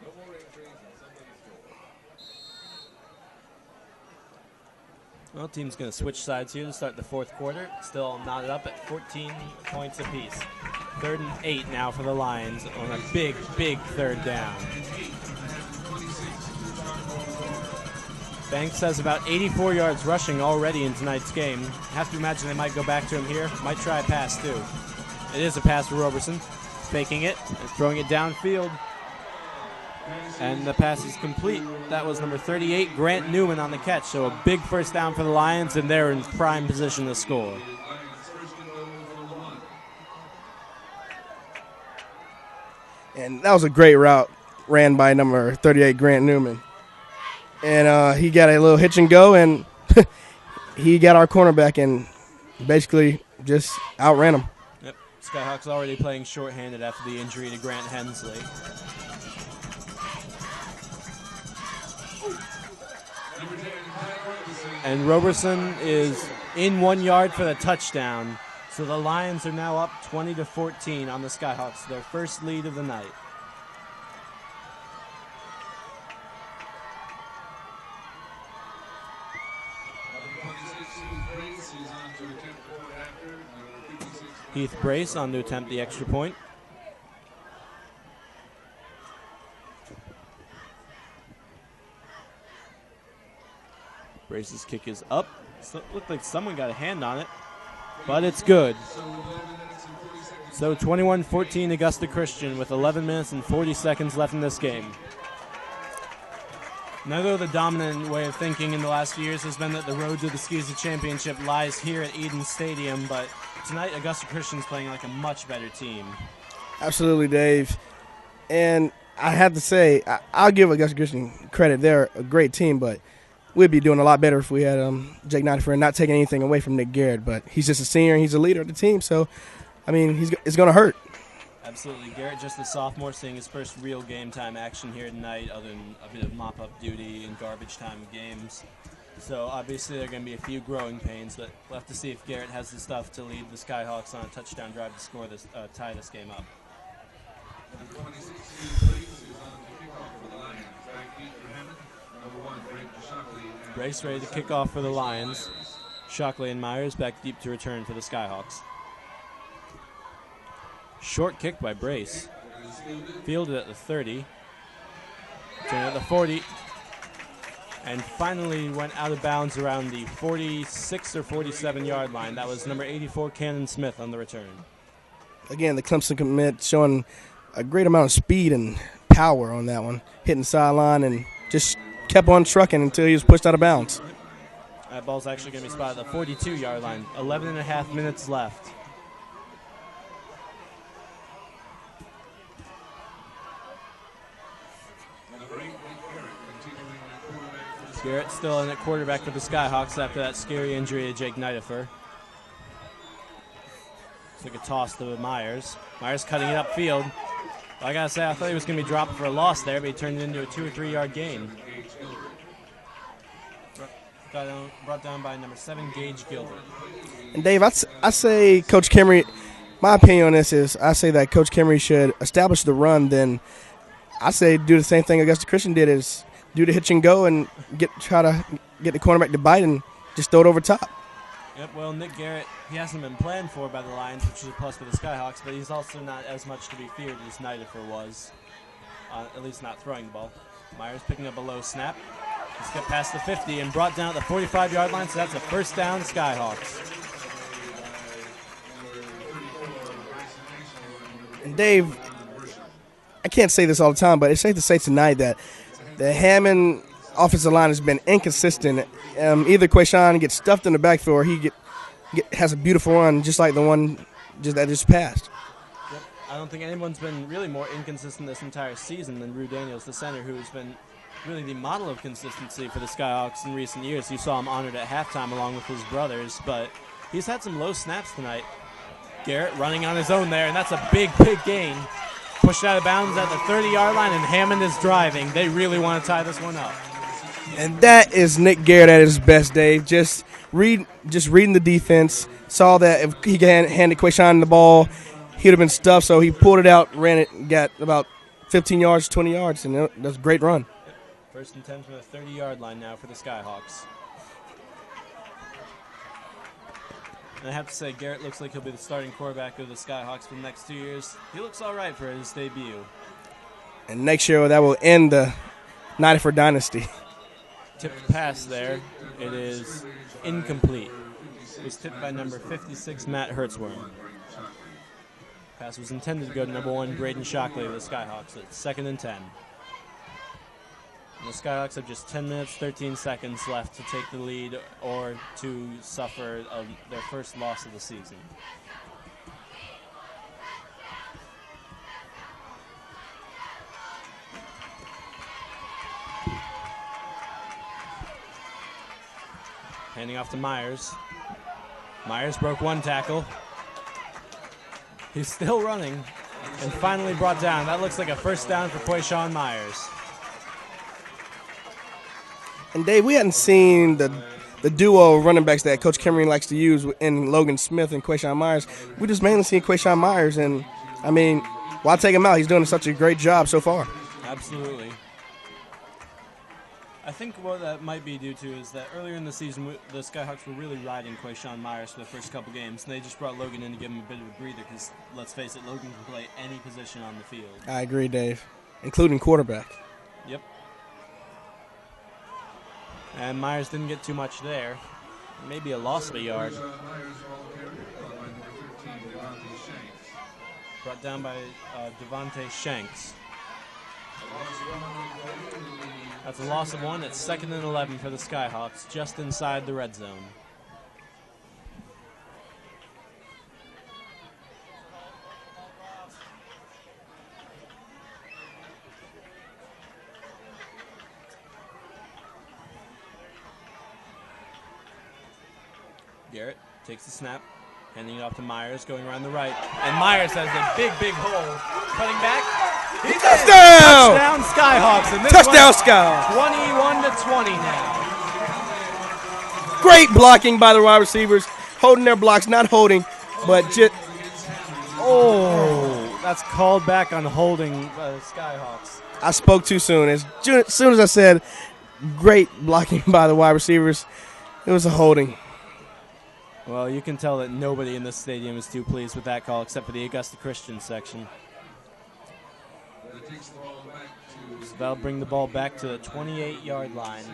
No more entries, and somebody scored. Well, team's going to switch sides here to start the fourth quarter. Still knotted up at 14 points apiece. 3rd and 8 now for the Lions on a big, big third down. Banks has about 84 yards rushing already in tonight's game. Have to imagine they might go back to him here. Might try a pass, too. It is a pass for Roberson. Faking it and throwing it downfield. And the pass is complete. That was number 38, Grant Newman, on the catch. So a big first down for the Lions, and they're in prime position to score. And that was a great route ran by number 38, Grant Newman. And he got a little hitch and go, and he got our cornerback and basically just outran him. Yep, Skyhawks already playing shorthanded after the injury to Grant Hensley. And Roberson is in 1 yard for the touchdown. So the Lions are now up 20-14 on the Skyhawks, their first lead of the night. Heath Brace on to attempt the extra point. Brace's kick is up. Looked like someone got a hand on it, but it's good. So 21-14 Augusta Christian with 11 minutes and 40 seconds left in this game. Now, though, the dominant way of thinking in the last few years has been that the road to the Skeezer Championship lies here at Eden Stadium, but tonight Augusta Christian's playing like a much better team. Absolutely, Dave. And I have to say, I'll give Augusta Christian credit. They're a great team, but we'd be doing a lot better if we had Jake Nidifer and not taking anything away from Nick Garrett. But he's just a senior and he's a leader of the team, so, I mean, it's going to hurt. Absolutely. Garrett, just a sophomore, seeing his first real game time action here tonight, other than a bit of mop-up duty and garbage time games. So obviously there are going to be a few growing pains, but we'll have to see if Garrett has the stuff to lead the Skyhawks on a touchdown drive to score this, tie this game up. Brace ready to kick off for the Lions. Shockley and Myers back deep to return for the Skyhawks. Short kick by Brace. Fielded at the 30. Turned at the 40. And finally went out of bounds around the 46 or 47 yard line. That was number 84, Cannon Smith, on the return. Again, the Clemson commit showing a great amount of speed and power on that one. Hitting the sideline and just kept on trucking until he was pushed out of bounds. That ball's actually going to be spotted at the 42 yard line. 11 and a half minutes left. Garrett still in at quarterback for the Skyhawks after that scary injury to Jake Nidifer. It's like a toss to Myers. Myers cutting it upfield. Well, I got to say, I thought he was going to be dropped for a loss there, but he turned it into a 2 or 3 yard gain. Brought down by number 7, Gage Gilbert. And Dave, I say Coach Kimry, my opinion on this is I say that Coach Kimry should establish the run, then I say do the same thing Augusta Christian did, is do the hitch and go and try to get the cornerback to bite and just throw it over top. Yep, well, Nick Garrett, he hasn't been planned for by the Lions, which is a plus for the Skyhawks, but he's also not as much to be feared as Nidifer was, at least not throwing the ball. Myers picking up a low snap. He's got past the 50 and brought down at the 45 yard line, so that's a first down, Skyhawks. And Dave, I can't say this all the time, but it's safe to say tonight that the Hammond offensive line has been inconsistent. Either Quayshawn gets stuffed in the backfield or he has a beautiful run just like the one that just passed. Yep. I don't think anyone's been really more inconsistent this entire season than Rue Daniels, the center, who's been really the model of consistency for the Skyhawks in recent years. You saw him honored at halftime along with his brothers, but he's had some low snaps tonight. Garrett running on his own there, and that's a big, big gain. Pushed out of bounds at the 30-yard line, and Hammond is driving. They really want to tie this one up. And that is Nick Garrett at his best, Dave. Just reading the defense. Saw that if he handed Quayshawn the ball, he would have been stuffed. So he pulled it out, ran it, got about 15 yards, 20 yards, and that's a great run. First and 10 from the 30-yard line now for the Skyhawks. And I have to say, Garrett looks like he'll be the starting quarterback of the Skyhawks for the next 2 years. He looks all right for his debut. And next year, that will end the 94 dynasty. Tipped pass there. It is incomplete. It was tipped by number 56, Matt Hertzworm. Pass was intended to go to number 1, Braden Shockley of the Skyhawks. It's 2nd and 10. And the Skyhawks have just 10 minutes, 13 seconds left to take the lead or to suffer their first loss of the season. Handing off to Myers. Myers broke 1 tackle. He's still running and finally brought down. That looks like a first down for Quayshawn Myers. And Dave, we hadn't seen the duo of running backs that Coach Cameron likes to use in Logan Smith and Quayshawn Myers. We just mainly seen Quayshawn Myers, and I mean, why take him out? He's doing such a great job so far. Absolutely. I think what that might be due to is that earlier in the season, the Skyhawks were really riding Quayshawn Myers for the first couple games, and they just brought Logan in to give him a bit of a breather because, let's face it, Logan can play any position on the field. I agree, Dave, including quarterback. Yep. And Myers didn't get too much there. Maybe a loss of a yard. Brought down by Devontae Shanks. That's a loss of 1. It's 2nd and 11 for the Skyhawks, just inside the red zone. Garrett takes the snap, handing it off to Myers, going around the right. And Myers has a big, big hole. Cutting back. Touchdown! Touchdown Skyhawks. And this Touchdown Skyhawks. 21-20 now. Great blocking by the wide receivers, holding their blocks, not holding, but just. Oh, that's called back on holding by the Skyhawks. I spoke too soon. As soon as I said great blocking by the wide receivers, it was a holding. Well, you can tell that nobody in this stadium is too pleased with that call except for the Augusta Christian section. So that'll bring the ball back to the 28-yard line.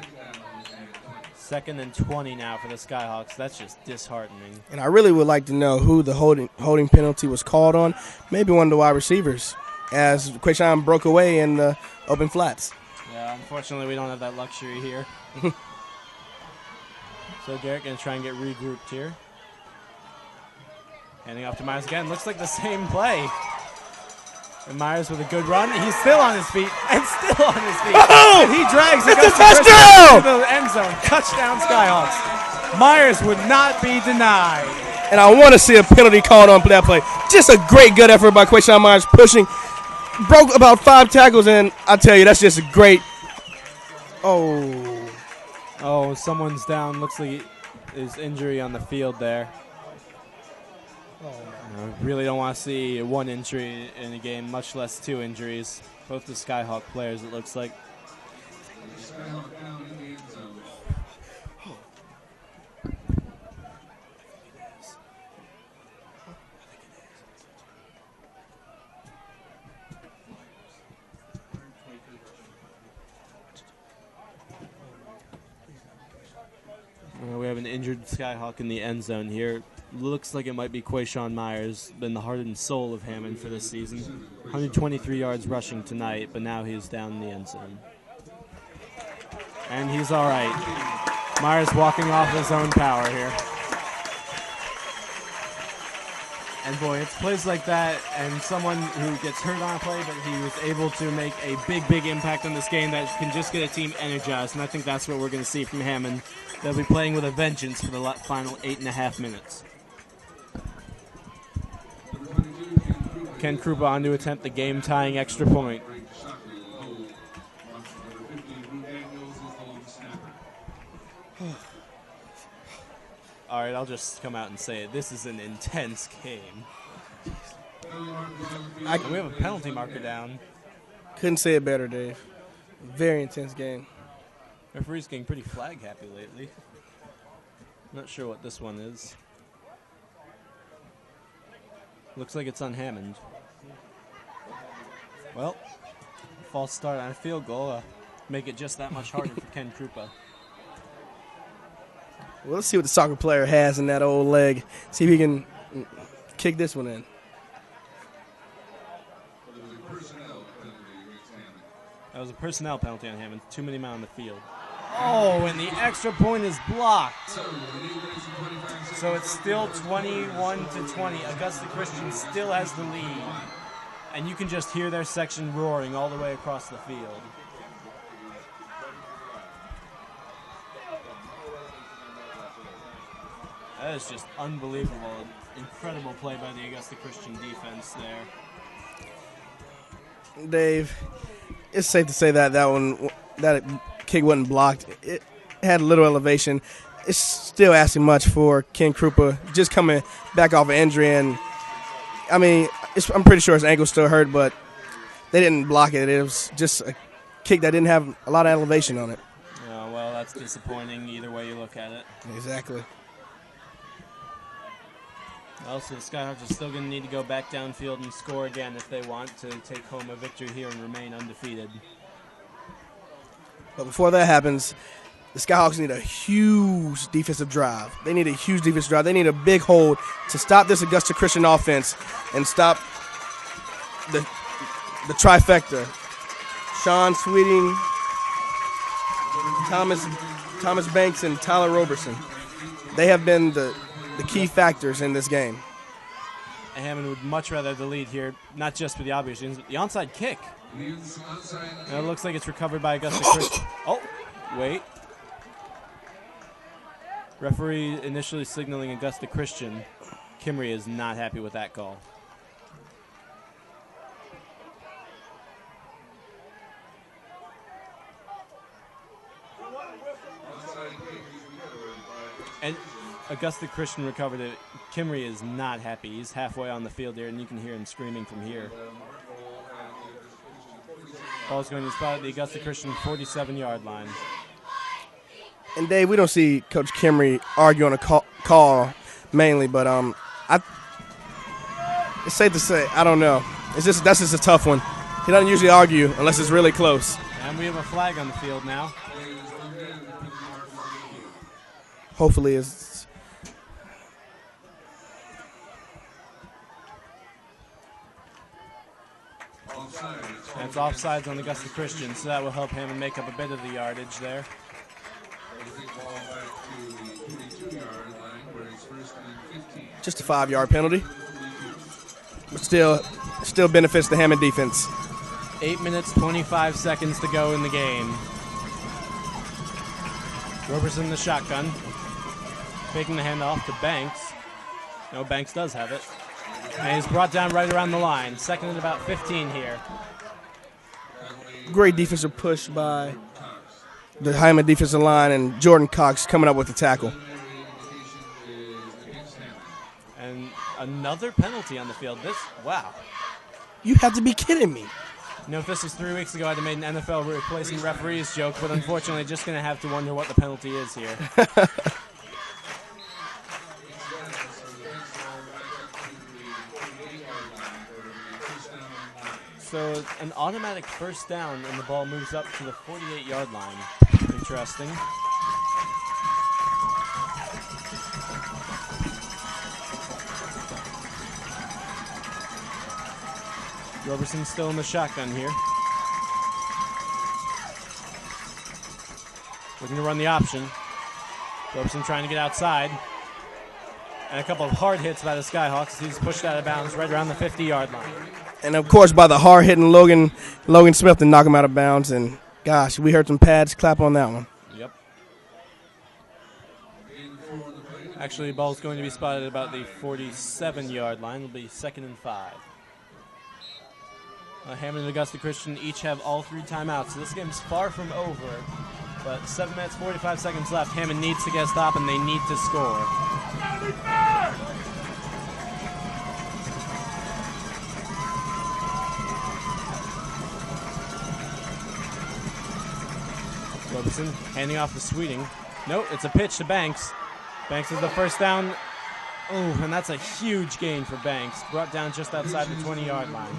2nd and 20 now for the Skyhawks. That's just disheartening. And I really would like to know who the holding penalty was called on. Maybe one of the wide receivers, as Quayshawn broke away in the open flats. Yeah, unfortunately, we don't have that luxury here. So Garrett going to try and get regrouped here. Handing off to Myers again. Looks like the same play. And Myers with a good run. He's still on his feet and still on his feet. Oh! And he drags It's Augusta a touchdown! to the end zone. Touchdown Skyhawks. Myers would not be denied. And I want to see a penalty called on that play. Just a great, good effort by Quayshawn Myers, pushing. Broke about 5 tackles, and I tell you, that's just a great. Oh, someone's down. Looks like his injury on the field there. I really don't want to see 1 injury in a game, much less 2 injuries. Both the Skyhawk players, it looks like. We have an injured Skyhawk in the end zone here. Looks like it might be Quayshawn Myers, been the heart and soul of Hammond for this season. 123 yards rushing tonight, but now he's down in the end zone. And he's all right. Myers walking off his own power here. And boy, it's plays like that and someone who gets hurt on a play, but he was able to make a big, big impact on this game that can just get a team energized. And I think that's what we're going to see from Hammond. They'll be playing with a vengeance for the final 8.5 minutes. Ken Krupa on to attempt the game-tying extra point. All right, I'll just come out and say it. This is an intense game. We have a penalty marker down. Couldn't say it better, Dave. Very intense game. Referee's getting pretty flag happy lately. Not sure what this one is. Looks like it's on Hammond. Well, false start on a field goal. Make it just that much harder for Ken Krupa. Well, let's see what the soccer player has in that old leg. See if he can kick this one in. That was a personnel penalty on Hammond. Too many men on the field. Oh, and the extra point is blocked. So it's still 21-20. Augusta Christian still has the lead. And you can just hear their section roaring all the way across the field. That is just unbelievable. Incredible play by the Augusta Christian defense there. Dave, it's safe to say that that kick wasn't blocked. It had a little elevation. It's still asking much for Ken Krupa, just coming back off an injury. And, I mean, I'm pretty sure his ankle's still hurt, but they didn't block it. It was just a kick that didn't have a lot of elevation on it. Oh, well, that's disappointing either way you look at it. Exactly. Also, the Skyhawks are still going to need to go back downfield and score again if they want to take home a victory here and remain undefeated. But before that happens, the Skyhawks need a huge defensive drive. They need a huge defensive drive. They need a big hold to stop this Augusta Christian offense and stop the trifecta. Sean Sweeting, Thomas Banks, and Tyler Roberson. They have been the key factors in this game. Hammond would much rather have the lead here, not just for the obvious reasons, but the onside kick. And it looks like it's recovered by Augusta Christian. Oh, wait. Referee initially signaling Augusta Christian. Kimry is not happy with that call. And Augusta Christian recovered it. Kimry is not happy. He's halfway on the field there, and you can hear him screaming from here. Ball's going to be spotted at the Augusta Christian 47-yard line. And Dave, we don't see Coach Kimry argue on a call mainly, but it's safe to say, I don't know. That's just a tough one. He doesn't usually argue unless it's really close. And we have a flag on the field now. Hopefully it's It's offsides on Augusta Christian, so that will help him make up a bit of the yardage there. just a 5-yard penalty, but still benefits the Hammond defense. 8 minutes, 25 seconds to go in the game. Roberson in the shotgun, taking the handoff to Banks. No, Banks does have it. And he's brought down right around the line. Second and about 15 here. Great defensive push by the Hammond defensive line, and Jordan Cox coming up with the tackle. And another penalty on the field. Wow. You have to be kidding me. You know, if this was 3 weeks ago, I'd have made an NFL replacing referees joke, but unfortunately, just going to have to wonder what the penalty is here. So an automatic first down, and the ball moves up to the 48-yard line. Interesting. Roberson still in the shotgun here. Looking to run the option. Roberson trying to get outside. And a couple of hard hits by the Skyhawks. He's pushed out of bounds right around the 50-yard line. And, of course, by the hard-hitting Logan Smith to knock him out of bounds. And, gosh, we heard some pads clap on that one. Yep. Actually, the ball's going to be spotted at about the 47-yard line. It'll be 2nd and 5. Hammond and Augusta Christian each have all 3 timeouts, so this game's far from over. But 7 minutes, 45 seconds left. Hammond needs to get a stop, and they need to score. Roberson handing off to Sweeting. Nope, it's a pitch to Banks. Banks is the first down Oh, and that's a huge gain for Banks. Brought down just outside the 20-yard line.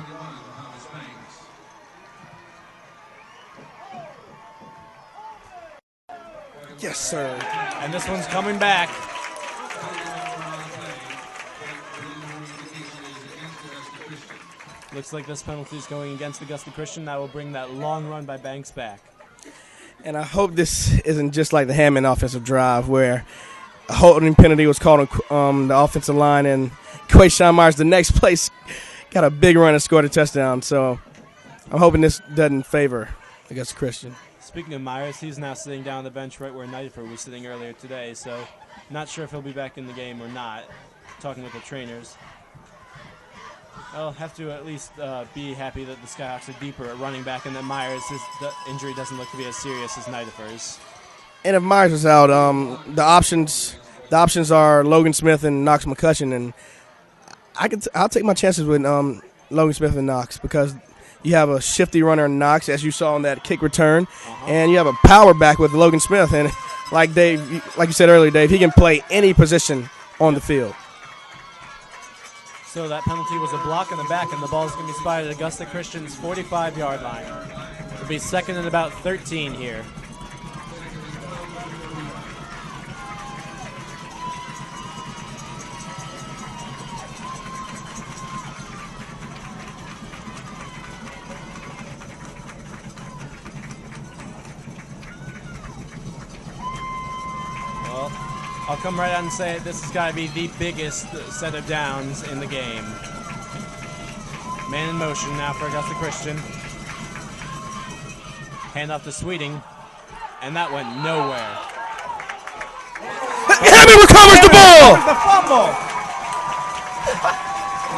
Yes, sir. And this one's coming back. Looks like this penalty is going against Augusta Christian. That will bring that long run by Banks back. And I hope this isn't just like the Hammond offensive drive where a holding penalty was called on the offensive line, and Quayshawn Myers, the next place, got a big run and scored a touchdown. So I'm hoping this doesn't favor Augusta Christian. Speaking of Myers, he's now sitting down on the bench right where Nightford was sitting earlier today, so not sure if he'll be back in the game or not. Talking with the trainers. I'll have to at least be happy that the Skyhawks are deeper at running back and that Myers' injury doesn't look to be as serious as Nightford's. And if Myers is out, the options are Logan Smith and Knox McCutcheon, and I'll take my chances with Logan Smith and Knox because you have a shifty runner in Knox, as you saw on that kick return, and you have a power back with Logan Smith. And like you said earlier, Dave, he can play any position on the field. So that penalty was a block in the back, and the ball is going to be spotted at Augusta Christian's 45-yard line. It'll be second and about 13 here. I'll come right out and say it. This has got to be the biggest set of downs in the game. Man in motion now for Augusta Christian. Handoff to Sweeting, and that went nowhere. Hammond recovers the ball! The fumble!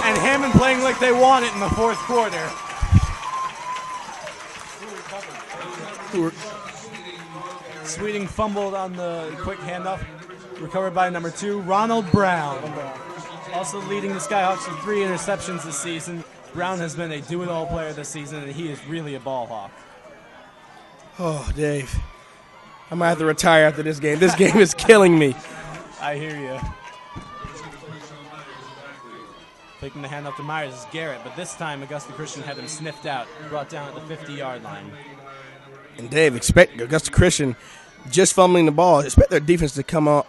And Hammond playing like they want it in the fourth quarter. Sweeting fumbled on the quick handoff. Recovered by number 2, Ronald Brown. Also leading the Skyhawks with 3 interceptions this season. Brown has been a do-it-all player this season, and he is really a ball hawk. Oh, Dave. I might have to retire after this game. This game is killing me. I hear you. Taking the handoff to Myers is Garrett, but this time Augusta Christian had him sniffed out, brought down at the 50-yard line. And Dave, expect Augusta Christian just fumbling the ball. Expect their defense to come out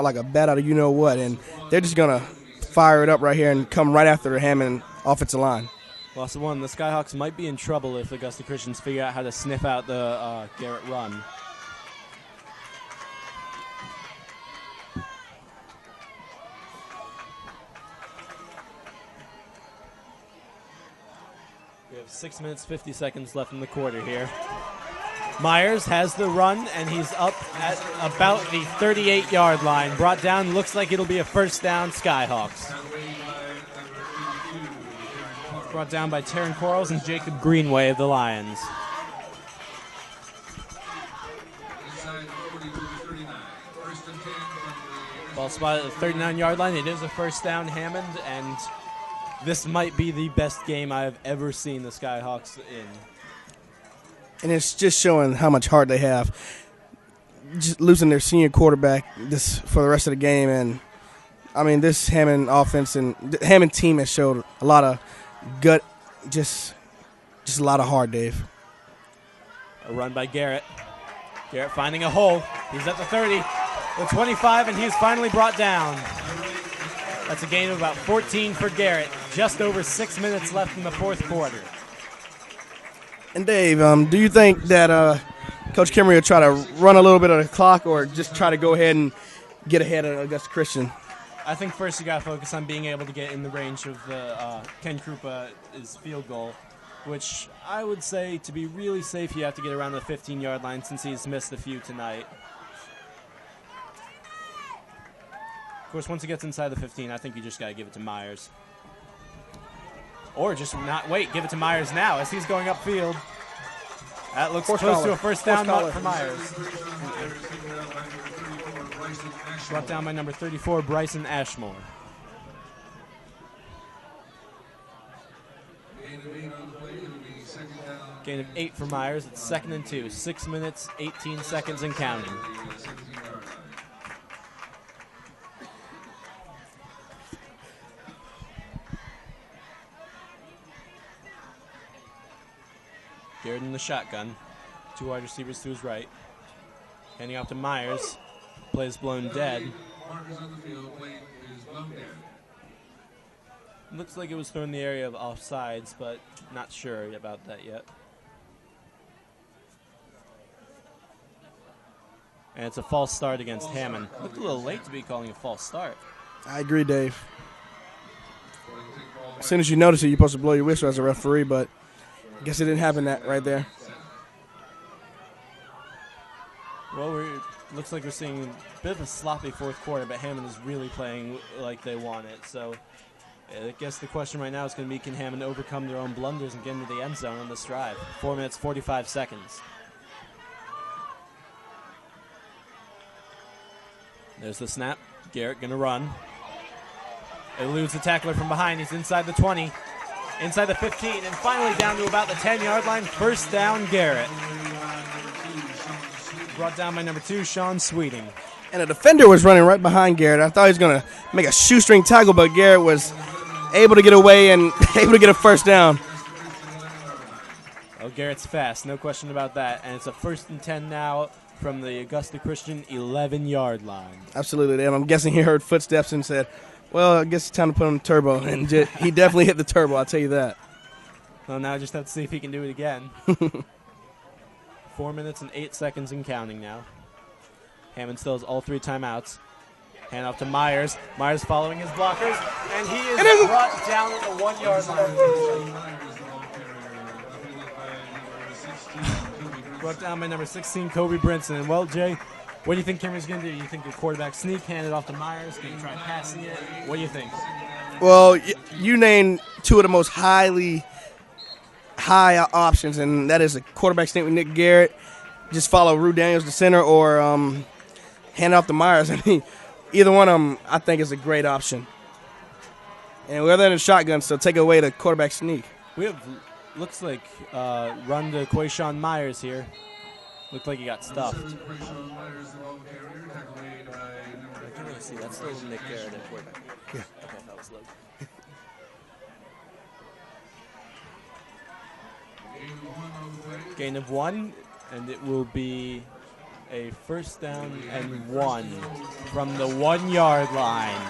like a bat out of you-know-what, and they're just going to fire it up right here and come right after the Hammond offensive line. Loss of 1. The Skyhawks might be in trouble if Augusta Christians figure out how to sniff out the Garrett run. We have 6 minutes, 50 seconds left in the quarter here. Myers has the run, and he's up at about the 38-yard line. Brought down, looks like it'll be a first down, Skyhawks. Brought down by Taryn Quarles and Jacob Greenway of the Lions. Ball spotted at the 39-yard line. It is a first down, Hammond, and this might be the best game I've ever seen the Skyhawks in. And it's just showing how much heart they have. Just losing their senior quarterback for the rest of the game. And, I mean, this Hammond offense and the Hammond team has showed a lot of gut, just a lot of heart, Dave. A run by Garrett. Garrett finding a hole. He's at the 30, the 25, and he's finally brought down. That's a gain of about 14 for Garrett. Just over 6 minutes left in the fourth quarter. And Dave, do you think that Coach Kimmery will try to run a little bit of the clock or just try to go ahead and get ahead of Augusta Christian? I think first you got to focus on being able to get in the range of the Ken Krupa's field goal, which I would say to be really safe you have to get around the 15-yard line since he's missed a few tonight. Of course, once he gets inside the 15, I think you just got to give it to Myers. Or just not wait, give it to Myers now as he's going upfield. That looks close to a first down for Myers. Brought down by number 34, Bryson Ashmore. Gain of 8 for Myers. It's 2nd and 2. 6 minutes, 18 seconds and counting. Garrett in the shotgun. 2 wide receivers to his right. Handing off to Myers. Play is blown dead. Markers on the field. Play is blown dead. Looks like it was thrown in the area of offsides, but not sure about that yet. And it's a false start against Hammond. Looked a little late to be calling a false start. I agree, Dave. As soon as you notice it, you're supposed to blow your whistle as a referee, but I guess it didn't happen that right there. Well, looks like we're seeing a bit of a sloppy fourth quarter, but Hammond is really playing like they want it. So I guess the question right now is going to be, can Hammond overcome their own blunders and get into the end zone on this drive? 4 minutes, 45 seconds. There's the snap. Garrett going to run. Eludes the tackler from behind. He's inside the 20, inside the 15, and finally down to about the 10-yard line. First down, Garrett. Brought down by number 2, Sean Sweeting. And a defender was running right behind Garrett. I thought he was going to make a shoestring tackle, but Garrett was able to get away and able to get a first down. Oh, Garrett's fast, no question about that. And it's a 1st and 10 now from the Augusta Christian 11-yard line. Absolutely, and I'm guessing he heard footsteps and said, well, I guess it's time to put on the turbo. And he definitely hit the turbo, I'll tell you that. Well, now I just have to see if he can do it again. 4 minutes and 8 seconds and counting now. Hammond still has all 3 timeouts. Hand off to Myers. Myers following his blockers, and he is brought down at the 1-yard line. Brought down by number 16, Kobe Brinson. And, well, Jay, what do you think Cameron's going to do? Do you think the quarterback sneak, hand it off to Myers? Going to try passing it? What do you think? Well, you named 2 of the most high options, and that is a quarterback sneak with Nick Garrett. Just follow Rue Daniels to center, or hand it off to Myers. I mean, either one of them I think is a great option. And we're in a shotgun, so take away the quarterback sneak. We have, looks like, run to Quayshawn Myers here. Looked like he got stuffed. I can really see. That's still Nick Garrett at quarterback. Yeah. Okay, that was low. Gain of 1, and it will be a 1st down and 1 from the 1-yard line.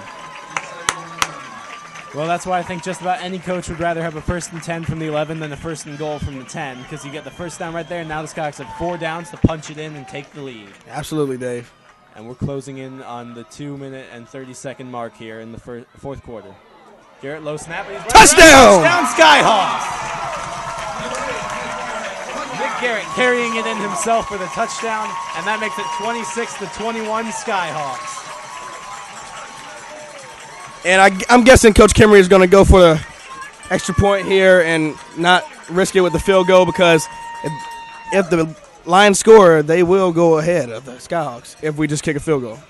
Well, that's why I think just about any coach would rather have a 1st and 10 from the 11 than a 1st and goal from the 10, because you get the first down right there, and now the Skyhawks have 4 downs to punch it in and take the lead. Absolutely, Dave. And we're closing in on the 2-minute and 30-second mark here in the fourth quarter. Garrett, low snap. And he's touchdown! Touchdown, Skyhawks! Nick Garrett carrying it in himself for the touchdown, and that makes it 26-21 Skyhawks. And I'm guessing Coach Kimmery is going to go for the extra point here and not risk it with the field goal, because if the Lions score, they will go ahead of the Skyhawks if we just kick a field goal.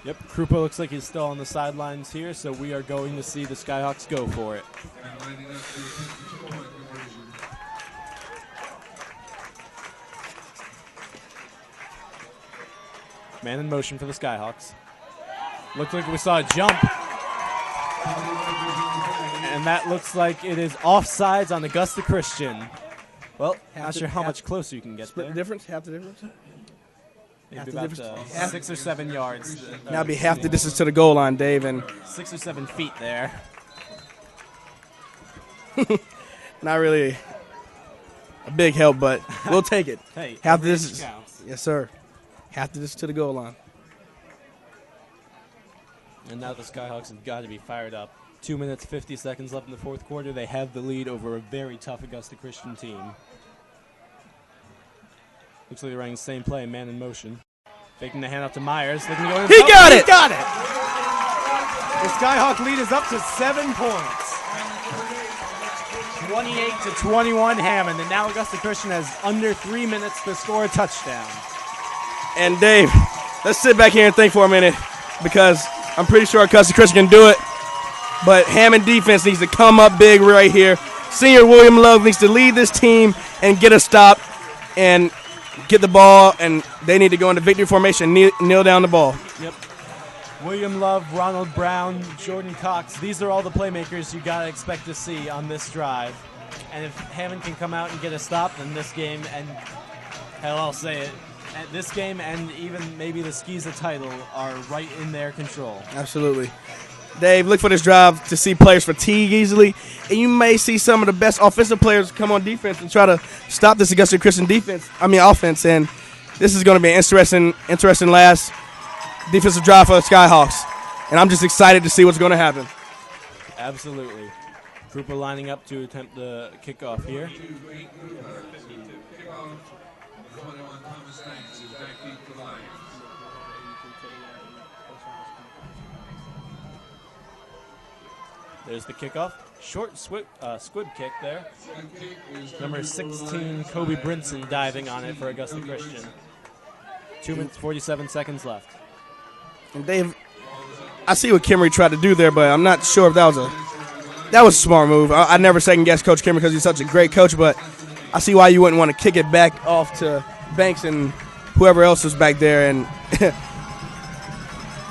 Yep, Krupa looks like he's still on the sidelines here, so we are going to see the Skyhawks go for it. Man in motion for the Skyhawks. Looked like we saw a jump. And that looks like it is offsides on Augusta Christian. Well, not sure how much closer you can get there. The difference? Half the difference? Maybe about 6 or 7 yards. Now it'd be half the distance to the goal line, Dave. And 6 or 7 feet there. not really a big help, but we'll take it. Hey, half the distance. Counts. Yes, sir. Half the distance to the goal line. And now the Skyhawks have got to be fired up. 2 minutes, 50 seconds left in the fourth quarter. They have the lead over a very tough Augusta Christian team. Looks like they're running the same play, man in motion. Faking the handoff to Myers. Looking to go in. He got it! He got it! The Skyhawk lead is up to 7 points. 28-21 Hammond. And now Augusta Christian has under 3 minutes to score a touchdown. And Dave, let's sit back here and think for a minute, because I'm pretty sure Augusta Christian can do it. But Hammond defense needs to come up big right here. Senior William Love needs to lead this team and get a stop and get the ball, and they need to go into victory formation, kneel down the ball. Yep. William Love, Ronald Brown, Jordan Cox. These are all the playmakers you got to expect to see on this drive. And if Hammond can come out and get a stop, then this game, and hell, I'll say it, this game and even maybe the Skeeza title are right in their control. Absolutely. Dave, look for this drive to see players fatigue easily, and you may see some of the best offensive players come on defense and try to stop this Augusta Christian offense, and this is going to be an interesting last defensive drive for the Skyhawks, and I'm just excited to see what's going to happen. Absolutely. Trooper lining up to attempt the kickoff here. There's the kickoff. Short squib kick there. Number 16, Kobe Brinson, diving on it for Augusta Christian. 2 minutes, 47 seconds left. And Dave, I see what Kimmery tried to do there, but I'm not sure if that was a smart move. I never second-guess Coach Kimmery because he's such a great coach, but I see why you wouldn't want to kick it back off to Banks and whoever else was back there and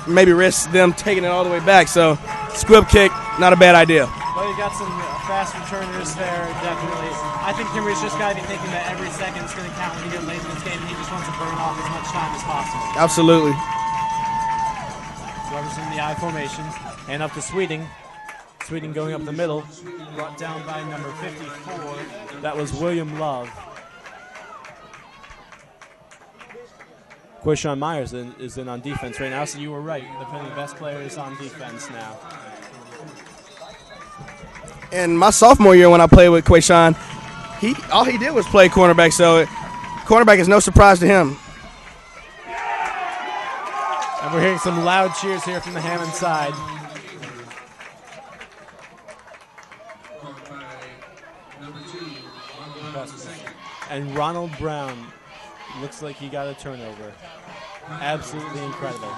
maybe risk them taking it all the way back. So squib kick, not a bad idea. Well, you got some fast returners there, definitely. I think Kimmery's just got to be thinking that every second is going to count when you get late in this game, and he just wants to burn off as much time as possible. Absolutely. Whoever's in the I formation, and up to Sweeting. Sweeting going up the middle, brought down by number 54. That was William Love. Quishon Myers is in on defense right now, so you were right. The best player is on defense now. And my sophomore year when I played with Quishon, all he did was play cornerback, so cornerback is no surprise to him. And we're hearing some loud cheers here from the Hammond side. And Ronald Brown looks like he got a turnover. Absolutely incredible.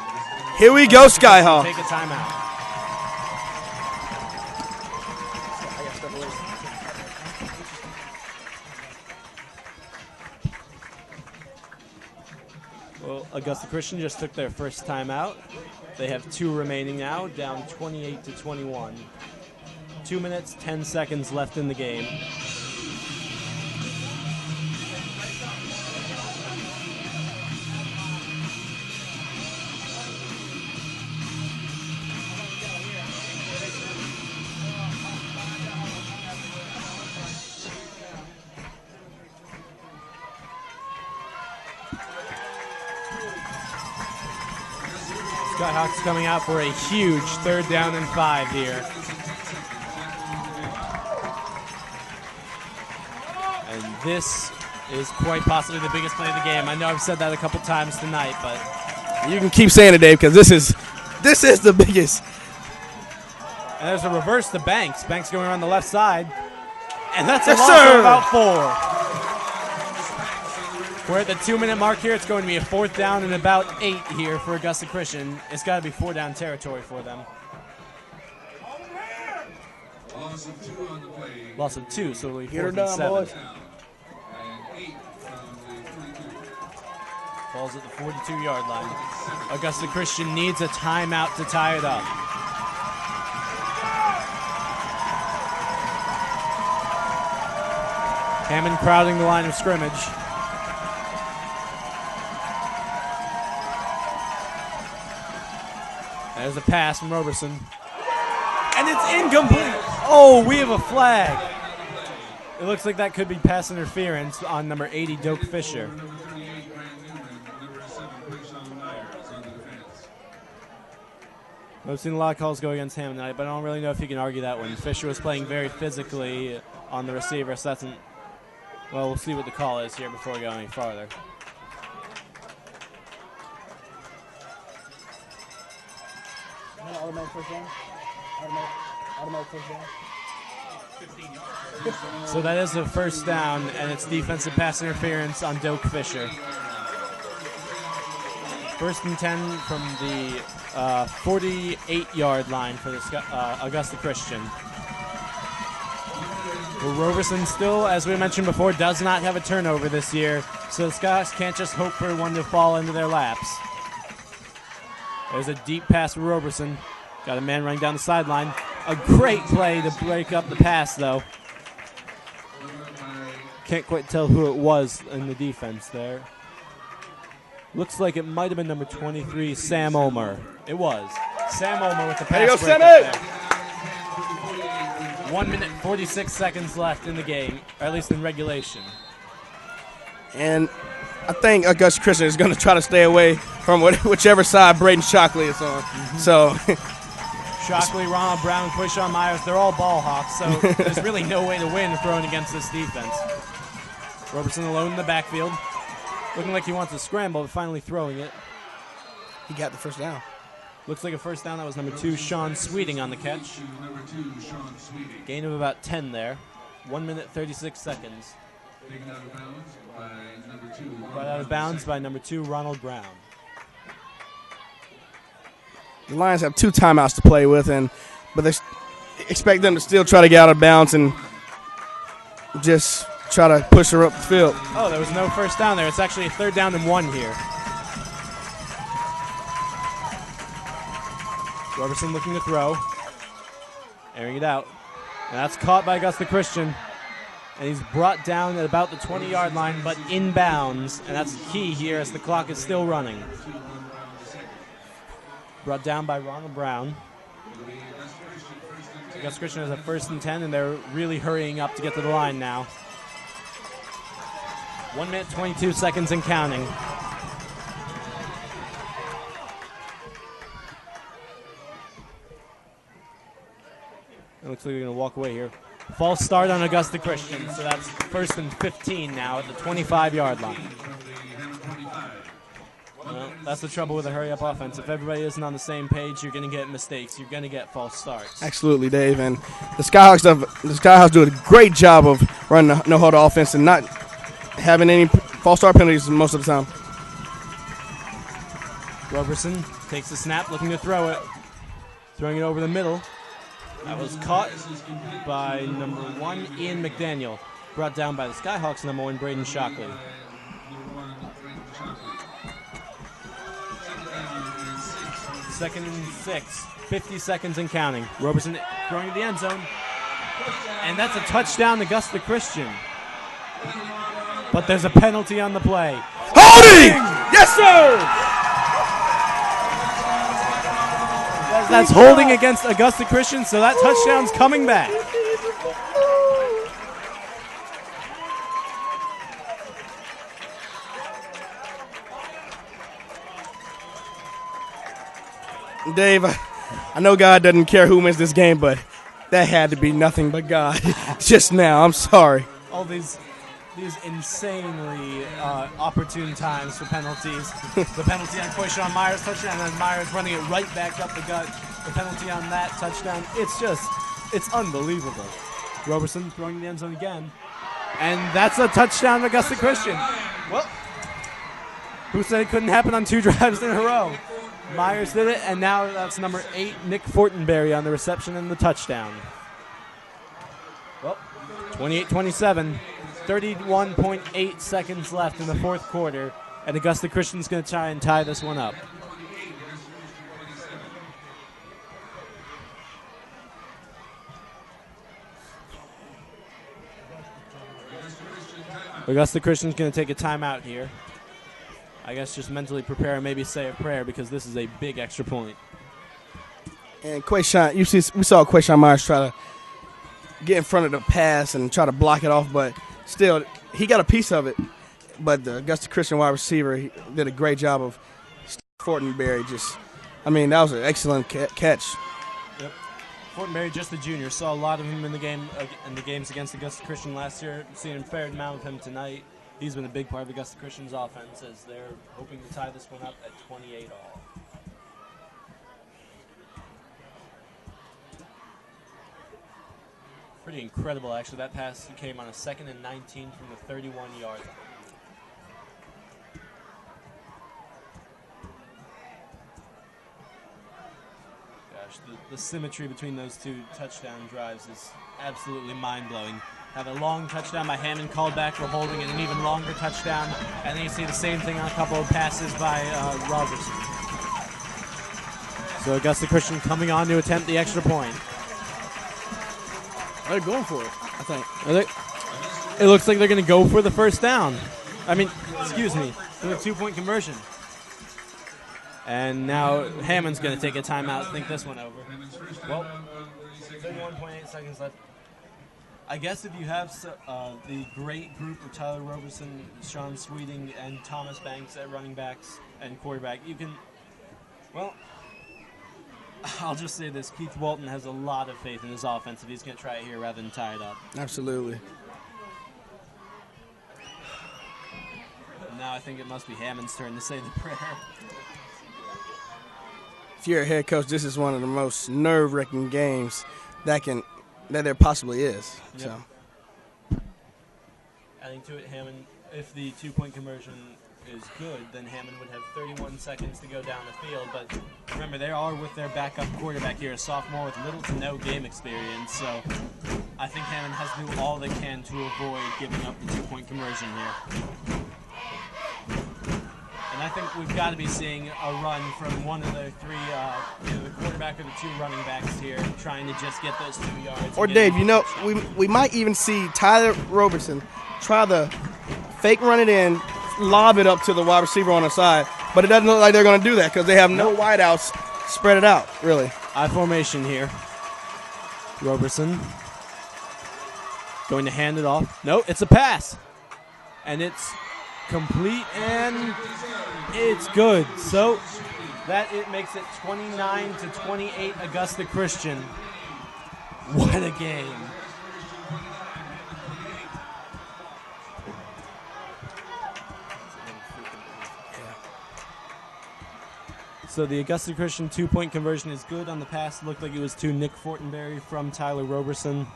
Here we go, Skyhawk. Take a timeout. Well, Augusta Christian just took their first timeout. They have 2 remaining now, down 28-21. 2 minutes, 10 seconds left in the game. Skyhawks coming out for a huge 3rd down and 5 here. And this is quite possibly the biggest play of the game. I know I've said that a couple times tonight, but you can keep saying it, Dave, because this is the biggest. And there's a reverse to Banks. Banks going around the left side. And that's a Yes, loss sir. of about 4. We're at the 2-minute mark here. It's going to be a 4th down and about 8 here for Augusta Christian. It's got to be 4-down territory for them. Loss of 2 on the play. Loss of 2, so it'll be Get her 4th and done, 7. boys. And 8 from the 42. Falls at the 42-yard line. Augusta Christian needs a timeout to tie it up. Hammond crowding the line of scrimmage. There's a pass from Roberson. And it's incomplete. Oh, we have a flag. It looks like that could be pass interference on number 80, Doak Fisher. I've seen a lot of calls go against Hammond tonight, but I don't really know if you can argue that one. Fisher was playing very physically on the receiver, so that's an... Well, we'll see what the call is here before we go any farther. Automatic first down? Automatic first down? So that is a 1st down, and it's defensive pass interference on Doak Fisher. 1st and 10 from the 48-yard line for the Augusta Christian. Well, Roberson still, as we mentioned before, does not have a turnover this year, so the Scots can't just hope for one to fall into their laps. There's a deep pass for Roberson. Got a man running down the sideline. A great play to break up the pass, though. Can't quite tell who it was in the defense there. Looks like it might have been number 23, Sam Omer. It was. Sam Omer with the pass There you go, breakup Sammy! there. 1 minute, 46 seconds left in the game, or at least in regulation. And I think Augusta Christian is going to try to stay away from whichever side Braden Shockley is on. So, Shockley, Ronald Brown, Quishon Myers, they're all ball hawks, so there's really no way to win throwing against this defense. Roberson alone in the backfield. Looking like he wants to scramble, but finally throwing it. he got the first down. Looks like a first down. That was number 2, Sean Sweeting on the catch. Gain of about 10 there. 1 minute, 36 seconds. Taken out of bounds by number 2. Brought out of bounds by number 2, Ronald Brown. The Lions have 2 timeouts to play with, but they expect them to still try to get out of bounds and just try to push her up the field. Oh, there was no first down there. It's actually a 3rd down and 1 here. Roberson looking to throw. Airing it out. And that's caught by Augusta Christian. And he's brought down at about the 20-yard line, but inbounds. And that's key here as the clock is still running. Brought down by Ronald Brown. Augusta Christian has a 1st and 10, and they're really hurrying up to get to the line now. 1 minute, 22 seconds and counting. It looks like they're going to walk away here. False start on Augusta Christian, so that's 1st and 15 now at the 25-yard line. Well, that's the trouble with a hurry-up offense. If everybody isn't on the same page, you're going to get mistakes. You're going to get false starts. Absolutely, Dave. And the Skyhawks do a great job of running the no-huddle offense and not having any false start penalties most of the time. Roberson takes the snap, looking to throw it. Throwing it over the middle. That was caught by number 1, Ian McDaniel. Brought down by the Skyhawks, number 1, Braden Shockley. Second and 6, 50 seconds and counting. Roberson throwing to the end zone. And that's a touchdown to Augusta Christian. But there's a penalty on the play. Holding! Yes, sir! That's holding against Augusta Christian, so that touchdown's coming back. Dave, I know God doesn't care who wins this game, but that had to be nothing but God just now. I'm sorry. All these insanely opportune times for penalties. The penalty on Quishon Myers' touchdown, and then Myers running it right back up the gut. The penalty on that touchdown. It's unbelievable. Roberson throwing the end zone again. And that's a touchdown to Augusta Christian. Well, who said it couldn't happen on 2 drives in a row? Myers did it, and now that's number 8, Nick Fortenberry, on the reception and the touchdown. Well, 28-27. 31.8 seconds left in the 4th quarter, and Augusta Christian's going to try and tie this one up. Augusta Christian's going to take a timeout here. I guess just mentally prepare and maybe say a prayer because this is a big extra point. And Quishon, we saw Quishon Myers try to get in front of the pass and try to block it off, but still, he got a piece of it. But the Augusta Christian wide receiver, he did a great job of Fortenberry. That was an excellent catch. Yep. Fortenberry, just a junior, saw a lot of him in the games against Augusta Christian last year. Seen a fair amount of him tonight. He's been a big part of Augusta Christian's offense as they're hoping to tie this one up at 28 all. Pretty incredible, actually. That pass came on a 2nd and 19 from the 31-yard line. Gosh, the symmetry between those 2 touchdown drives is absolutely mind-blowing. Have a long touchdown by Hammond called back for holding, and an even longer touchdown. And then you see the same thing on a couple of passes by Robertson. So Augusta Christian coming on to attempt the extra point. They're going for it, I think. Are they? It looks like they're going to go for the first down. Excuse me, for the 2-point conversion. And now Hammond's going to take a timeout, think this one over. Well, 31.8 seconds left. I guess if you have the great group of Tyler Roberson, Sean Sweeting, and Thomas Banks at running backs and quarterback, you can, well, I'll just say this. Keith Walton has a lot of faith in his offense if he's going to try it here rather than tie it up. Absolutely. Now I think it must be Hammond's turn to say the prayer. If you're a head coach, this is one of the most nerve-wracking games that there possibly is. Yep. So, adding to it, Hammond, if the 2-point conversion is good, then Hammond would have 31 seconds to go down the field. But remember, they are with their backup quarterback here, a sophomore with little to no game experience. So I think Hammond has to do all they can to avoid giving up the 2-point conversion here. And I think we've got to be seeing a run from one of the three, the quarterback or the 2 running backs here, trying to just get those 2 yards. or Dave, we might even see Tyler Roberson try the fake run it in, lob it up to the wide receiver on the side, but it doesn't look like they're going to do that because they have no wideouts spread it out, really. I formation here. Roberson going to hand it off. No, it's a pass. And it's complete, and it's good. So that it makes it 29-28 Augusta Christian. What a game. So the Augusta Christian 2-point conversion is good on the pass. Looked like it was to Nick Fortenberry from Tyler Roberson.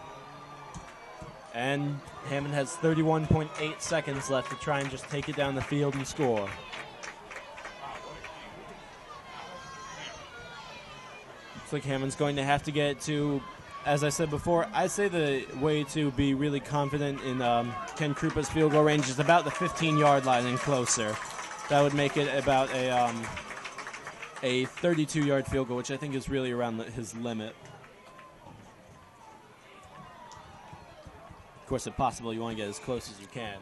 And Hammond has 31.8 seconds left to try and just take it down the field and score. Looks like Hammond's going to have to get to, as I said before, I say the way to be really confident in Ken Krupa's field goal range is about the 15-yard line and closer. That would make it about a 32-yard field goal, which I think is really around his limit. Of course, if possible, you want to get as close as you can.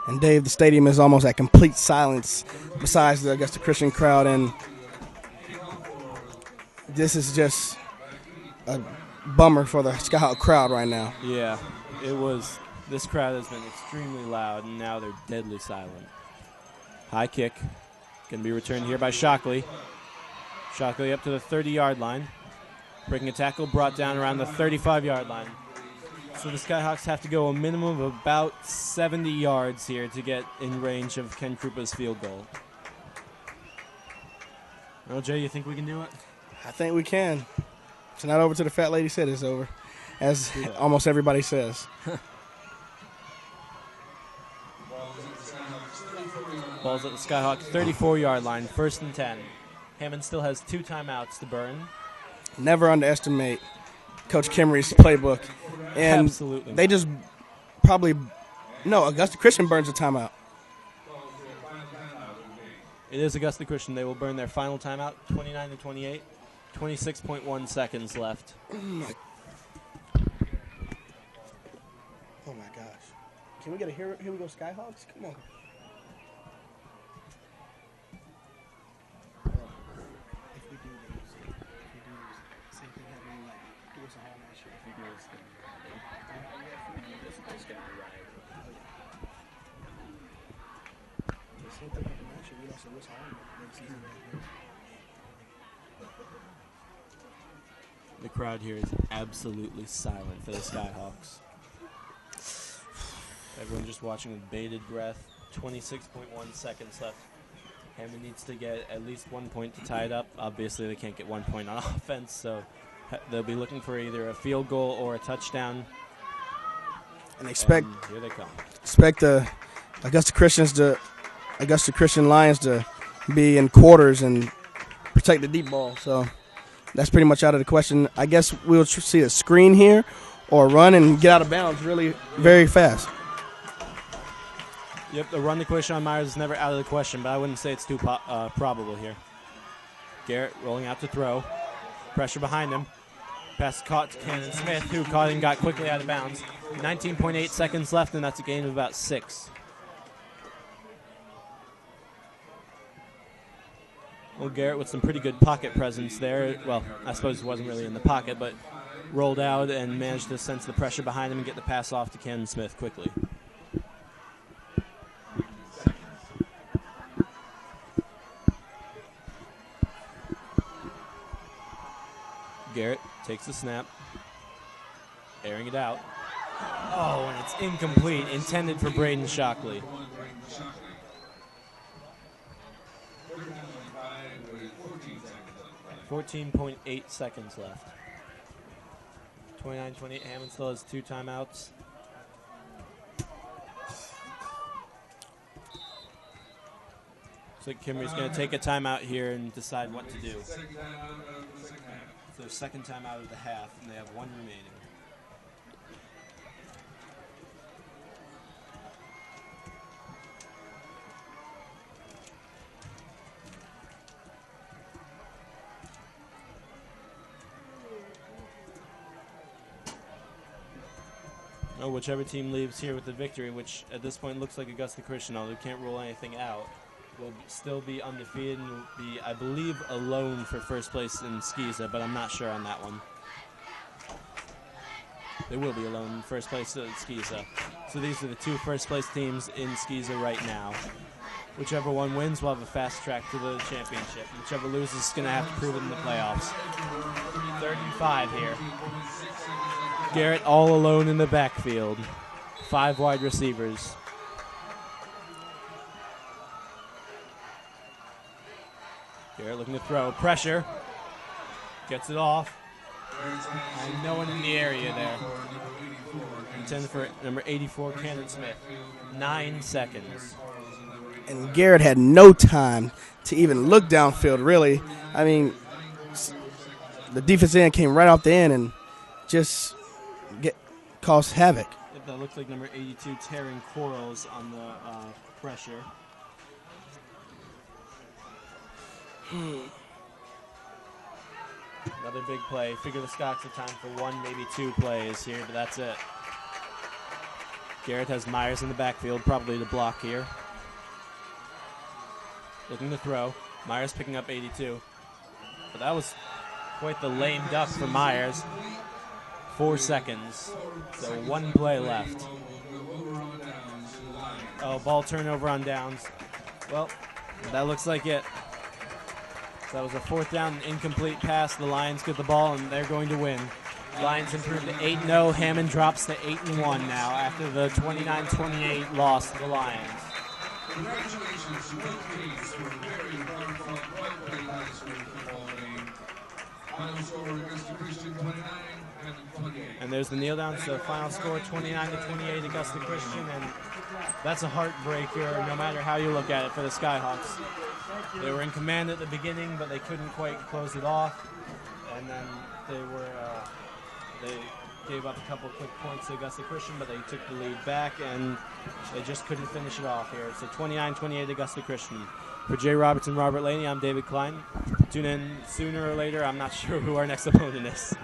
And Dave, the stadium is almost at complete silence besides the Augusta Christian crowd, and this is just a bummer for the Skyhawk crowd right now. Yeah, it was. This crowd has been extremely loud, and now they're deadly silent. High kick. Going to be returned here by Shockley. Shockley up to the 30-yard line. Breaking a tackle, brought down around the 35-yard line. So the Skyhawks have to go a minimum of about 70 yards here to get in range of Ken Krupa's field goal. Well, Jay, you think we can do it? I think we can. It's not over till the fat lady said it's over, as almost everybody says. Ball's at the Skyhawks 34-yard line, 1st and 10. Hammond still has 2 timeouts to burn. Never underestimate Coach Kimmery's playbook. And Absolutely. They just Augusta Christian burns a timeout. It is Augusta Christian. They will burn their final timeout, 29-28, 26.1 seconds left. Oh my gosh. Can we get a here we go Skyhawks? Come on. The crowd here is absolutely silent for the Skyhawks. Everyone just watching with bated breath. 26.1 seconds left. Hammond needs to get at least 1 point to tie it up. Obviously, they can't get 1 point on offense, so they'll be looking for either a field goal or a touchdown. And here they come. Expect the Augusta Christian Lions to be in quarters and protect the deep ball. So that's pretty much out of the question. I guess we'll see a screen here or run and get out of bounds really very fast. Yep, the run to Quayshawn Myers is never out of the question, but I wouldn't say it's too probable here. Garrett rolling out to throw. Pressure behind him. Pass caught to Cannon Smith, who caught and got quickly out of bounds. 19.8 seconds left, and that's a gain of about 6. Well, Garrett with some pretty good pocket presence there. Well, I suppose he wasn't really in the pocket, but rolled out and managed to sense the pressure behind him and get the pass off to Cannon Smith quickly. Garrett takes the snap, airing it out. Oh, and it's incomplete, intended for Braden Shockley. 14.8 seconds left. 29-28. Hammond still has 2 timeouts. So Kimmery's going to take a timeout here and decide what to do. So their second timeout of the half, and they have 1 remaining. Oh, whichever team leaves here with the victory, which at this point looks like Augusta Christian, although can't rule anything out, will still be undefeated and will be, I believe, alone for first place in Skiza, but I'm not sure on that one. They will be alone in first place in Skiza. So these are the 2 first place teams in Skiza right now. Whichever one wins will have a fast track to the championship. Whichever loses is going to have to prove it in the playoffs. 3rd and 5 here. Garrett all alone in the backfield. 5 wide receivers. Garrett looking to throw. Pressure. Gets it off. And no one in the area there. Intended for number 84, Cannon Smith. 9 seconds. And Garrett had no time to even look downfield, really. I mean, the defensive end came right off the end and just caused havoc. That looks like number 82, Taryn Quarles on the pressure. Another big play. Figure the Scots have time for 1, maybe 2 plays here, but that's it. Garrett has Myers in the backfield, probably the block here. Looking to throw. Myers picking up 82. But that was quite the lame duck for Myers. 4 seconds. So 1 play left. Oh, ball turnover on downs. Well, that looks like it. So that was a 4th down and incomplete pass. The Lions get the ball, and they're going to win. Lions improve to 8-0. Hammond drops to 8-1 now after the 29-28 loss to the Lions. Congratulations to both teams for a very hard-fought White High School football game. Final score, Augusta Christian 29 and 28. And there's the kneel down. So final score 29-28 Augusta Christian, and that's a heartbreaker no matter how you look at it for the Skyhawks. They were in command at the beginning, but they couldn't quite close it off, and then they gave up a couple quick points to Augusta Christian, but they took the lead back, and they just couldn't finish it off here. So 29-28 Augusta Christian. For Jay Roberts and Robert Laney, I'm David Klein. Tune in sooner or later. I'm not sure who our next opponent is.